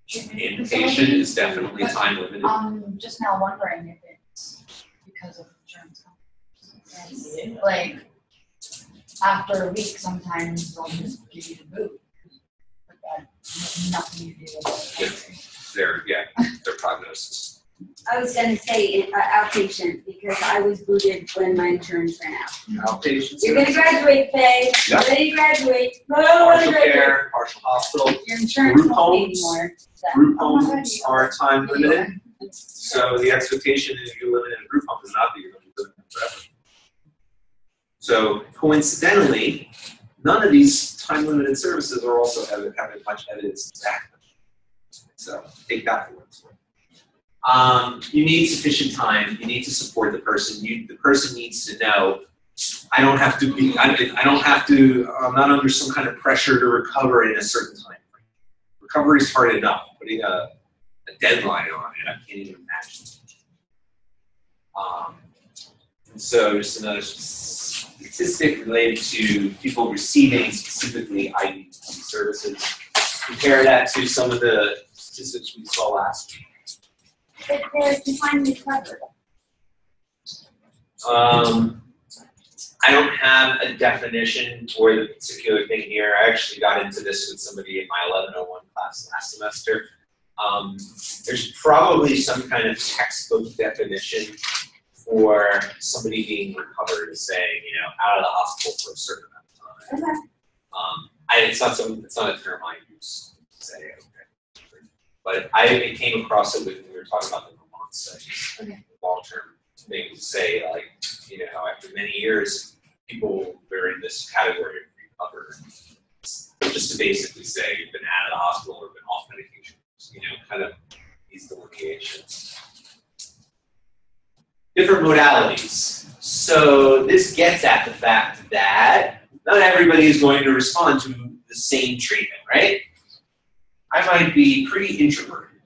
treatment Inpatient facilities, is definitely but time limited. I'm just now wondering if it's because of insurance companies. And, like, after a week, sometimes they'll just give you the boot. But that has nothing to do with it. Their prognosis. I was gonna say outpatient, because I was booted when my insurance ran out. Outpatient. You're gonna graduate, Faye. Yeah. Ready to graduate. No, I don't wanna Partial graduate. care, partial hospital. Your insurance Group won't pay homes. anymore. Group Oh my God, homes you are time limited. So the expectation is you live in a group home is not that you're going to live in forever. So coincidentally, none of these time limited services are also having much evidence to back them. So take that for what it's worth. You need sufficient time. You need to support the person. The person needs to know, I'm not under some kind of pressure to recover in a certain time frame. Recovery is hard enough. Putting a deadline on it, I can't even imagine. And so just another statistic related to people receiving specifically IDT services. Compare that to some of the statistics we saw last week. But they're defined recovered. I don't have a definition for the particular thing here. I actually got into this with somebody in my 1101 class last semester. There's probably some kind of textbook definition for somebody being recovered as saying, out of the hospital for a certain amount of time. Okay. It's not a term I use to say, okay. But I came across it when we were talking about the Vermont studies. Okay. Long-term things to say, like, after many years, people were in this category of recovered. Just to basically say you've been out of the hospital or been off medication. Kind of these delineations. Different modalities. So this gets at the fact that not everybody is going to respond to the same treatment, right? I might be pretty introverted,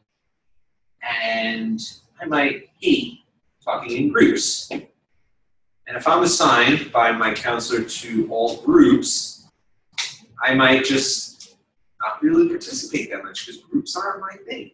and I might hate talking in groups. And if I'm assigned by my counselor to all groups, I might just not really participate that much because groups aren't my thing.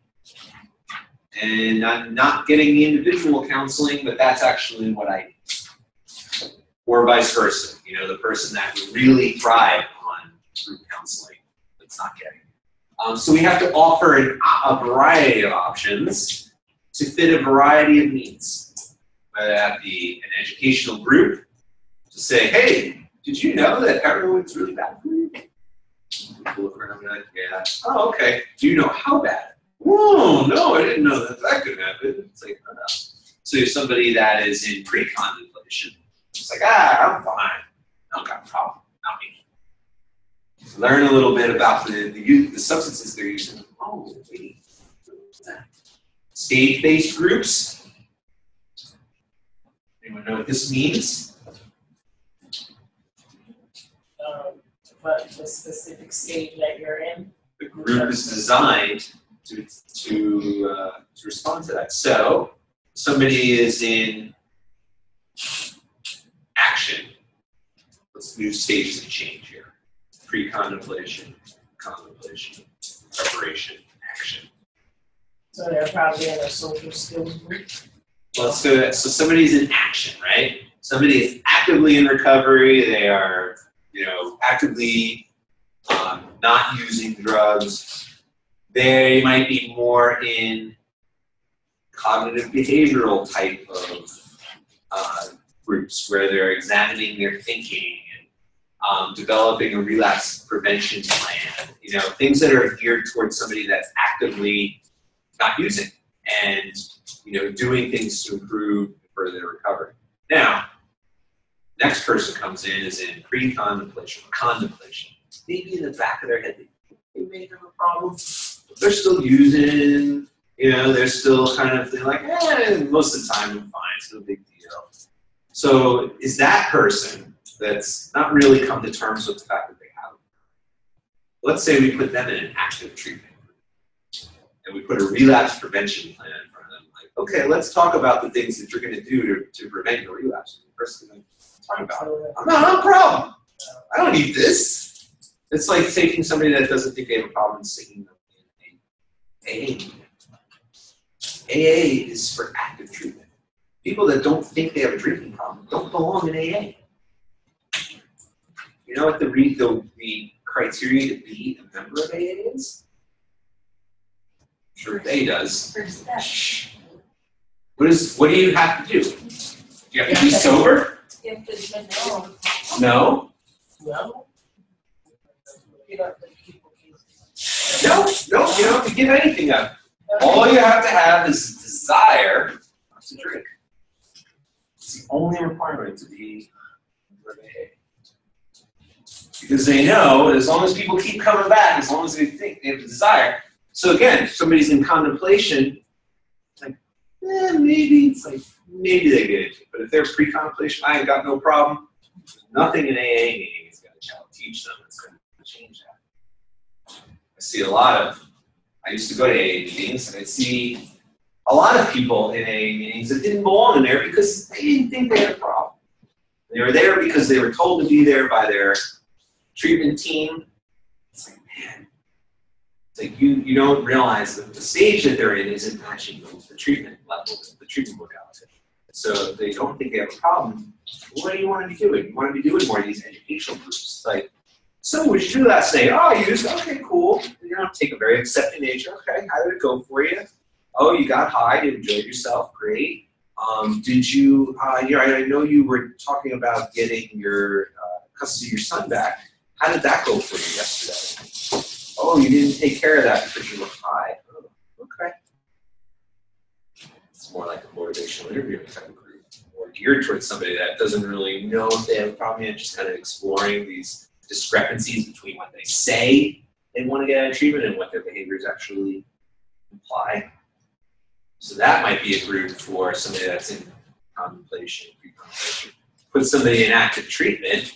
And I'm not getting the individual counseling, but that's actually what I need. Or vice versa, you know, the person that would really thrive on group counseling that's not getting it. So we have to offer a variety of options to fit a variety of needs. Whether that be an educational group to say, hey, did you know that heroin's really bad for you? People look around and be like, yeah. Oh, okay. Do you know how bad? Oh, no, I didn't know that that could happen. It's like, oh, no. So somebody that is in pre-contemplation, it's like, I'm fine. I don't got a problem. Not me. So learn a little bit about the substances they're using. Oh, wait. Stage-based groups. Anyone know what this means? But the specific stage that you're in. The group is designed to respond to that. So somebody is in action. Let's do stages of change here. Pre-contemplation, contemplation, preparation, action. So they're probably in a social skills group. Well, so somebody's in action, right? Somebody is actively in recovery. They are, you know, actively not using drugs. They might be more in cognitive behavioral type of groups where they're examining their thinking and developing a relapse prevention plan. You know, things that are geared towards somebody that's actively not using and, you know, doing things to improve further their recovery. Now, next person comes in is in pre-contemplation, contemplation. Maybe in the back of their head, they may have a problem. But they're still using, you know, they're still kind of they're like, most of the time I'm fine, it's no big deal. So is that person that's not really come to terms with the fact that they have it? Let's say we put them in an active treatment group, and we put a relapse prevention plan in front of them. Like, okay, let's talk about the things that you're going to do to prevent your relapse. The person going to talk about it. I'm not a problem. I don't need this. It's like taking somebody that doesn't think they have a problem and sticking them in AA. AA is for active treatment. People that don't think they have a drinking problem don't belong in AA. You know what the criteria to be a member of AA is? I'm sure AA does. First step. What do you have to do? Do you have to be sober? You have to admit no. No. No. You don't think people No, you don't have to give anything up. All you have to have is a desire not to drink. It's the only requirement to be a member of AA. Because they know that as long as people keep coming back, as long as they think they have a desire. So again, if somebody's in contemplation, it's like, maybe they get it. But if they're pre-contemplation, I ain't got no problem. Nothing in AA meeting is going to teach them that's going to change that. I see I used to go to AA meetings, and I'd see a lot of people in AA meetings that didn't belong in there because they didn't think they had a problem. They were there because they were told to be there by their treatment team. It's like, man, it's like you don't realize that the stage that they're in isn't matching the treatment level, the treatment modality. So if they don't think they have a problem, what do you want to be doing? You want to be doing more of these educational groups. Like, so what did you do last night? Oh, I used, okay, cool. You know, take a very accepting nature. Okay, how did it go for you? Oh, you got high, you enjoyed yourself, great. Did you, I know you were talking about getting your custody of your son back. How did that go for you yesterday? Oh, you didn't take care of that because you were high. Oh, okay. It's more like a motivational interview type of group, more geared towards somebody that doesn't really know if they have a problem yet, just kind of exploring these discrepancies between what they say they want to get out of treatment and what their behaviors actually imply. So that might be a group for somebody that's in contemplation, pre-contemplation. Put somebody in active treatment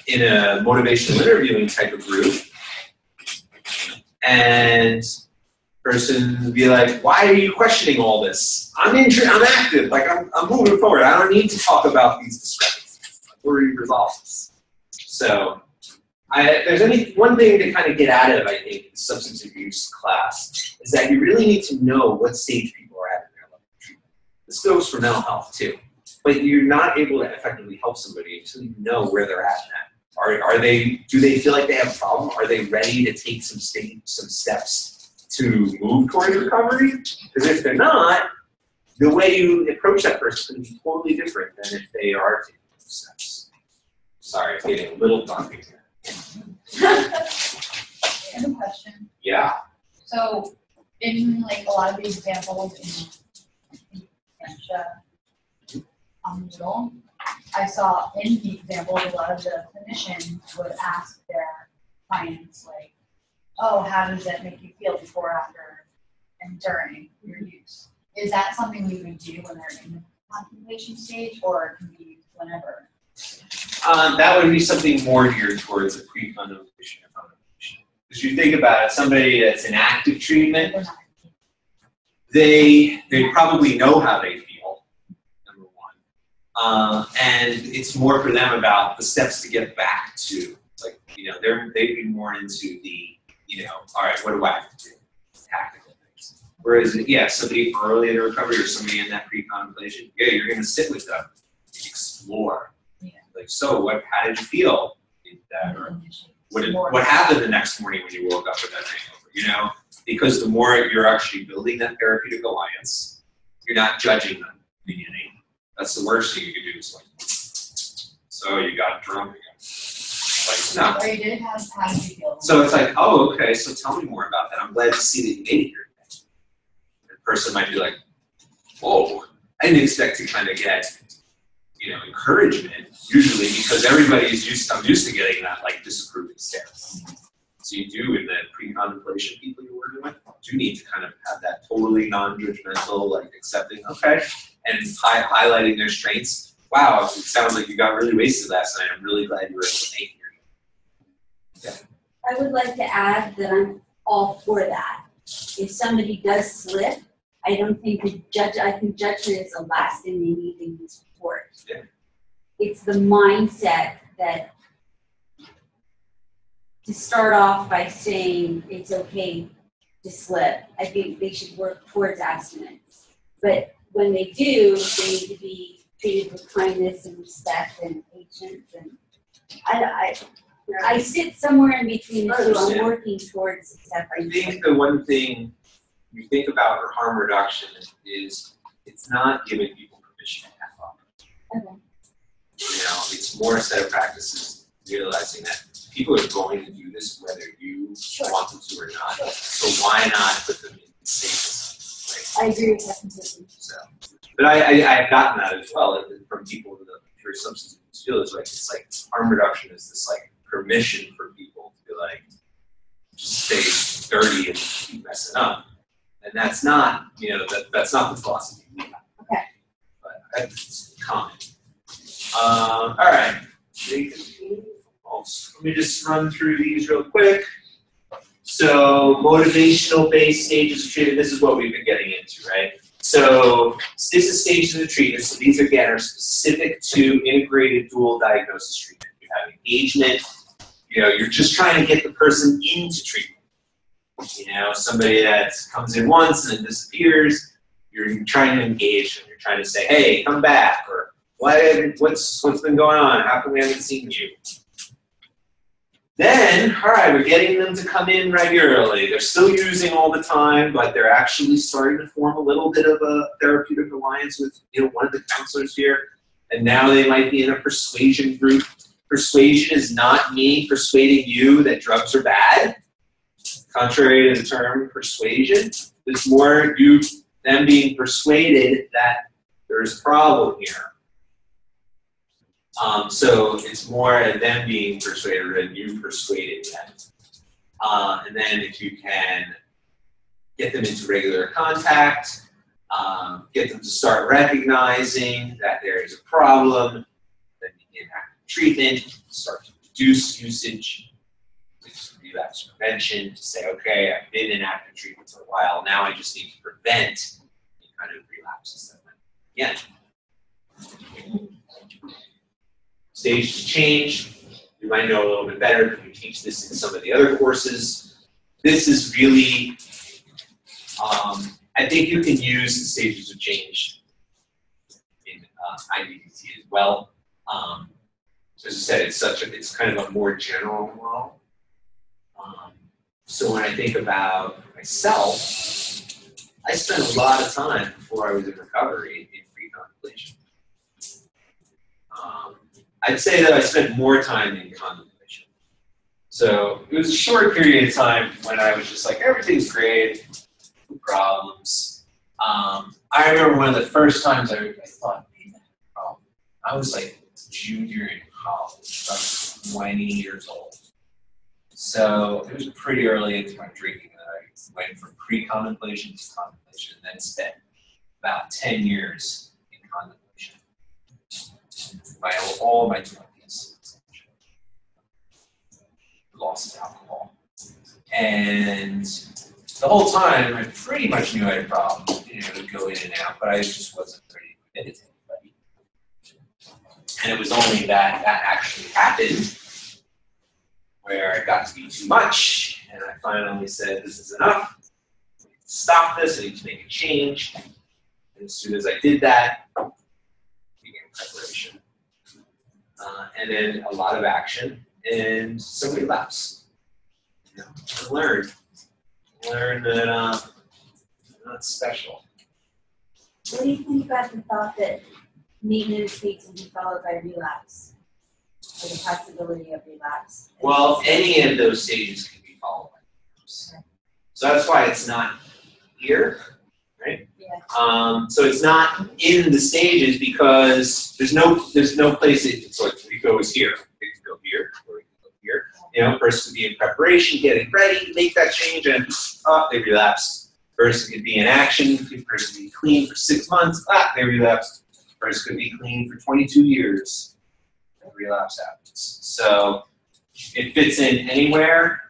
in a motivational interviewing type of group, and Person would be like, why are you questioning all this? I'm active, like I'm moving forward. I don't need to talk about these discrepancies. I've already resolved this. So, if there's one thing to kind of get out of, I think, the substance abuse class, is that you really need to know what stage people are at in their level of treatment. This goes for mental health too. But you're not able to effectively help somebody until you know where they're at in that. Do they feel like they have a problem? Are they ready to take some steps to move towards recovery? Because if they're not, the way you approach that person can be totally different than if they are taking those steps. Sorry, it's getting a little dark here. I have a question. Yeah. So in like a lot of these examples in dementia middle, I saw in the examples a lot of the clinicians would ask their clients like, oh, how does that make you feel before, after, and during your use? Is that something we would do when they're in the contemplation stage, or it can be whenever? That would be something more geared towards a pre-contemplation or contemplation. Because you think about it, somebody that's in active treatment, they probably know how they feel, number one. And it's more for them about the steps to get back to, like, they'd be more into the, all right, what do I have to do? Tactical things. Whereas, somebody early in the recovery or somebody in that pre-contemplation, you're going to sit with them, explore. Yeah. Like, so how did you feel? Or what happened the next morning when you woke up with that hangover? Because the more you're actually building that therapeutic alliance, you're not judging them at the beginning. That's the worst thing you could do is like, so you got drunk again. Like, no. Or you did have how did you feel? So it's like, oh, okay, so tell me more about that. I'm glad to see that you made it here today. The person might be like, whoa, I didn't expect to kind of get, encouragement, usually, because I'm used to getting that, like, disapproving stare. So you do, in the pre-contemplation people you're working with, do need to kind of have that totally non-judgmental, like, accepting, okay, and highlighting their strengths. Wow, it sounds like you got really wasted last night. I'm really glad you were able to make it here. I would like to add that I'm all for that. If somebody does slip, I don't think I think judgment is the last thing they need in this report. Yeah. It's the mindset that to start off by saying it's okay to slip, I think they should work towards abstinence. But when they do, they need to be treated with kindness and respect and patience. And I sit somewhere in between the two. I'm working towards I separation. think the one thing you think about for harm reduction is it's not giving people permission to have fun. Okay. It's more a set of practices, realizing that people are going to do this whether you want them to or not. Sure. So why not put them in the safest, right? I agree with that completely. So, but I've gotten that as well from people in the pure substance abuse field. It's like harm reduction is this like permission for people to be like, just stay dirty and keep messing up. And that's not, that's not the philosophy we have. Okay. But that's common. All right. Let me just run through these real quick. So, motivational based stages of treatment, this is what we've been getting into, right? So, this is stages of treatment. So, these again are specific to integrated dual diagnosis treatment. You have engagement, you're just trying to get the person into treatment. Somebody that comes in once and then disappears, you're trying to engage them. You're trying to say, hey, come back, or what's been going on? How come we haven't seen you? Then, all right, we're getting them to come in regularly. They're still using all the time, but they're actually starting to form a little bit of a therapeutic alliance with one of the counselors here. And now they might be in a persuasion group. Persuasion is not me persuading you that drugs are bad. Contrary to the term persuasion, it's more them being persuaded that there's a problem here. So it's more them being persuaded than you persuading them. And then if you can get them into regular contact, get them to start recognizing that there is a problem, then begin active treatment, start to reduce usage, which relapse prevention to say, okay, I've been in active treatment for a while, now I just need to prevent any kind of relapses that might begin. Stages change. You might know a little bit better if you teach this in some of the other courses. This is really, I think you can use the stages of change in IBDT as well. So as I said, it's kind of a more general model. So when I think about myself, I spent a lot of time before I was in recovery in pre-contemplation. I'd say that I spent more time in contemplation. So it was a short period of time when I was just like, everything's great, no problems. I remember one of the first times I thought, maybe that's a problem. I was like junior in college, about 20 years old. So it was pretty early into my drinking that I went from pre-contemplation to contemplation, and then spent about 10 years in contemplation. All my 20s, lost alcohol. And the whole time, I pretty much knew I had a problem. It would go in and out, but I just wasn't ready to admit it to anybody. And it was only that actually happened where it got to be too much, and I finally said, this is enough. I need to stop this, I need to make a change. And as soon as I did that, began preparation. And then a lot of action and some relapse. I learned that I'm not special. What do you think about the thought that maintenance needs to be followed by relapse? Or the possibility of relapse? Well, any of those stages can be followed by relapse. So that's why it's not here, right? Yeah. So it's not in the stages because there's no place it's like it goes here. It can go here or it can go here. Person could be in preparation, getting ready, make that change, and they relapse. Person could be in action, person could be clean for 6 months, they relapse. Person could be clean for 22 years, and relapse happens. So it fits in anywhere.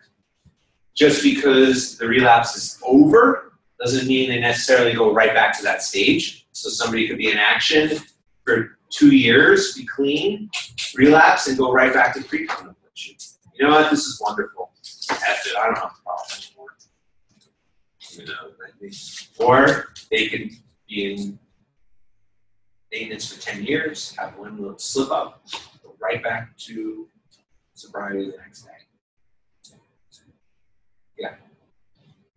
Just because the relapse is over doesn't mean they necessarily go right back to that stage. So somebody could be in action for 2 years, be clean, relapse, and go right back to pre-contemplation. You know what? This is wonderful. F it. I don't have a problem anymore. Or they could be in maintenance for 10 years, have one little slip up, go right back to sobriety the next day. Yeah.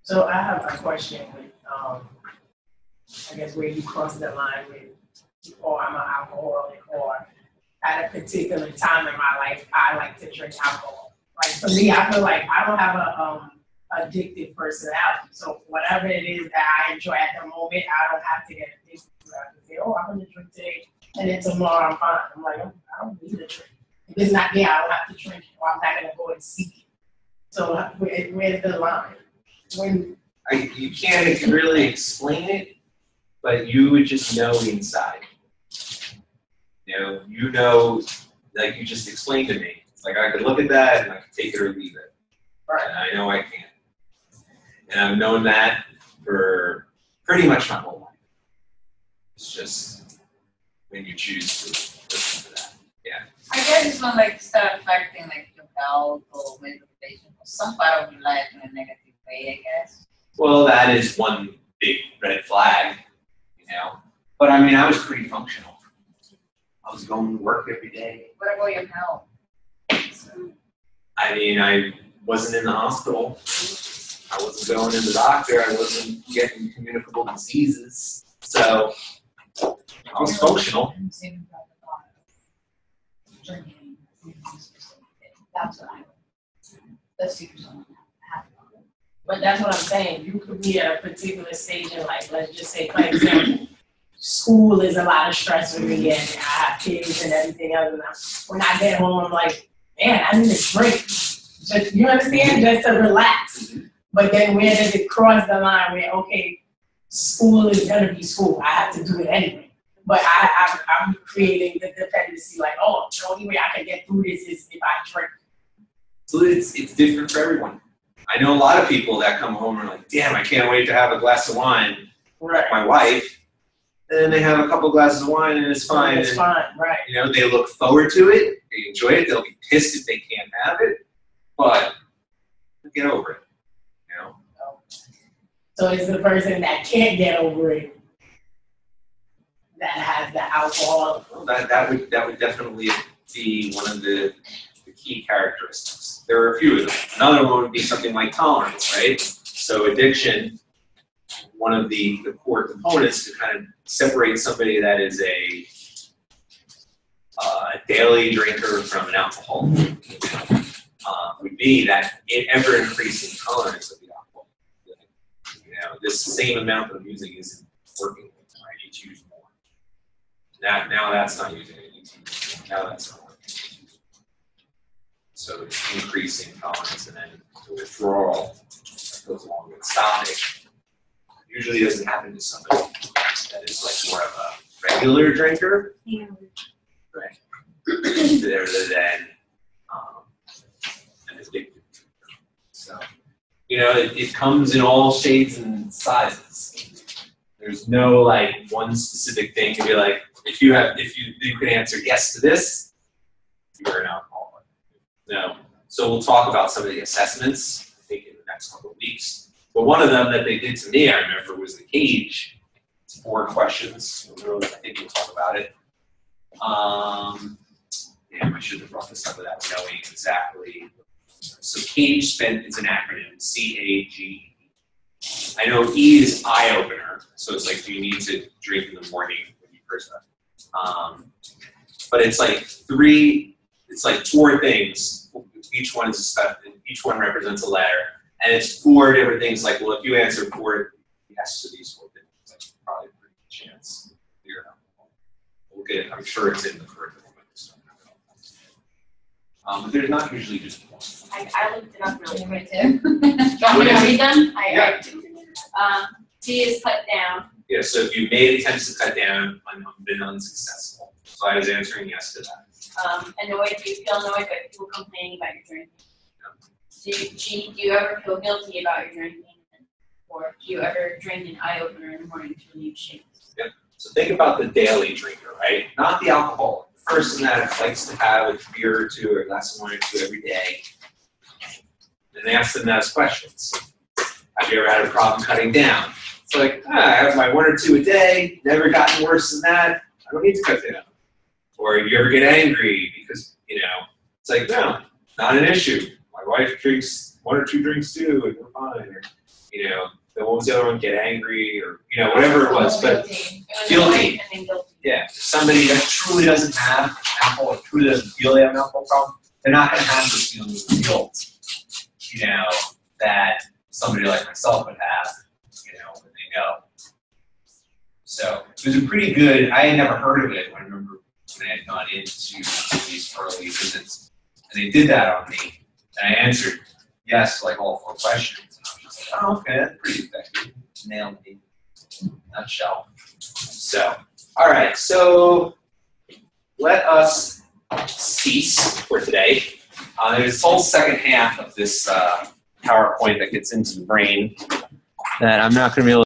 So I have a question with, I guess where you cross the line with, or I'm an alcoholic, or at a particular time in my life, I like to drink alcohol. Like for me, I feel like I don't have a addictive personality. So whatever it is that I enjoy at the moment, I don't have to get addicted to it. I can say, oh, I'm gonna drink today, and then tomorrow I'm fine. I'm like, I don't need a drink. If it's not there, I don't have to drink it, or I'm not gonna go and seek it. So where's the line? You can't really explain it, but you would just know inside. Like you just explained to me. It's like I could look at that and I could take it or leave it. Right. And I know I can't. And I've known that for pretty much my whole life. It's just when you choose to listen to that. Yeah. I guess it's not like start affecting like your health or with the patient or some part of your life in a negative way, I guess. Well, that is one big red flag, But I mean, I was pretty functional. I was going to work every day. What about your health? I mean, I wasn't in the hospital. I wasn't going to the doctor. I wasn't getting communicable diseases. So I was functional. That's what I would. That's super something. But that's what I'm saying. You could be at a particular stage in life. Let's just say, for example, school is a lot of stress for me, and I have kids and everything else. And when I get home, I'm like, man, I need a drink. Just, you understand? Just to relax. But then where does it cross the line where, okay, school is going to be school. I have to do it anyway. But I'm creating the dependency like, oh, the only way I can get through this is if I drink. So it's different for everyone. I know a lot of people that come home and are like, damn, I can't wait to have a glass of wine with my wife. And then they have a couple glasses of wine and it's fine. It's fine, right. You know, they look forward to it, they enjoy it, they'll be pissed if they can't have it, but get over it, you know? So it's the person that can't get over it that has the alcohol. Well, that would definitely be one of the key characteristics. There are a few of them. Another one would be something like tolerance, right? So addiction, one of the core components to kind of separate somebody that is a daily drinker from an alcoholic would be that ever-increasing tolerance of the alcohol. You know, this same amount of using isn't working. I need to use more. Now that's not using it. Now that's not working. So it's increasing tolerance, and then the withdrawal that goes along with stopping usually doesn't happen to somebody that is like more of a regular drinker, right? Rather than an addicted drinker. So, you know, it comes in all shades and sizes. There's no like one specific thing to be like, if you can answer yes to this, you're an alcoholic. No. So we'll talk about some of the assessments, I think, in the next couple of weeks. But one of them that they did to me, I remember, was the CAGE. It's 4 questions. I think we'll talk about it. Damn, I should have brought this up without knowing exactly. So CAGE it's an acronym, C-A-G-E. I know E is eye opener, so it's like, do you need to drink in the morning when you first start? But it's like 4 things. Each one each one represents a letter. And it's 4 different things, like, well, if you answer 4 yes to these 4 things, that's probably a pretty good chance you're alcoholic. We'll get it. I'm sure it's in the curriculum. But there's not usually just one. I looked it up really quick. too. Do you want me to read them? Yeah. D is cut down. Yeah, so if you made attempts to cut down and been unsuccessful. So I was answering yes to that. Annoyed, do you feel annoyed by people complaining about your drinking? G, do you ever feel guilty about your drinking? Or do you ever drink an eye opener in the morning to relieve shame? Yep. So think about the daily drinker, right? Not the alcoholic. The person that likes to have a beer or 2 or a glass of wine or 2 every day. And ask them those questions. Have you ever had a problem cutting down? It's like, I have my 1 or 2 a day, never gotten worse than that. I don't need to cut down. Or you ever get angry because, you know, it's like, no, not an issue. My wife drinks 1 or 2 drinks too, and we're fine. Or, you know, then what was the other one? Get angry, or, you know, whatever it was. But guilty. Yeah, somebody that truly doesn't have alcohol, or truly doesn't feel they have an alcohol problem, they're not going to have those feelings of guilt, you know, that somebody like myself would have, you know, when they know. So it was a pretty good. I had never heard of it. I remember when I had gone into these early visits, and they did that on me, and I answered yes to like all 4 questions, and I was just like, oh, okay, that's pretty effective. Nailed me. Nutshell. So, all right, so let us cease for today. There's a whole second half of this PowerPoint that gets into the brain that I'm not going to be able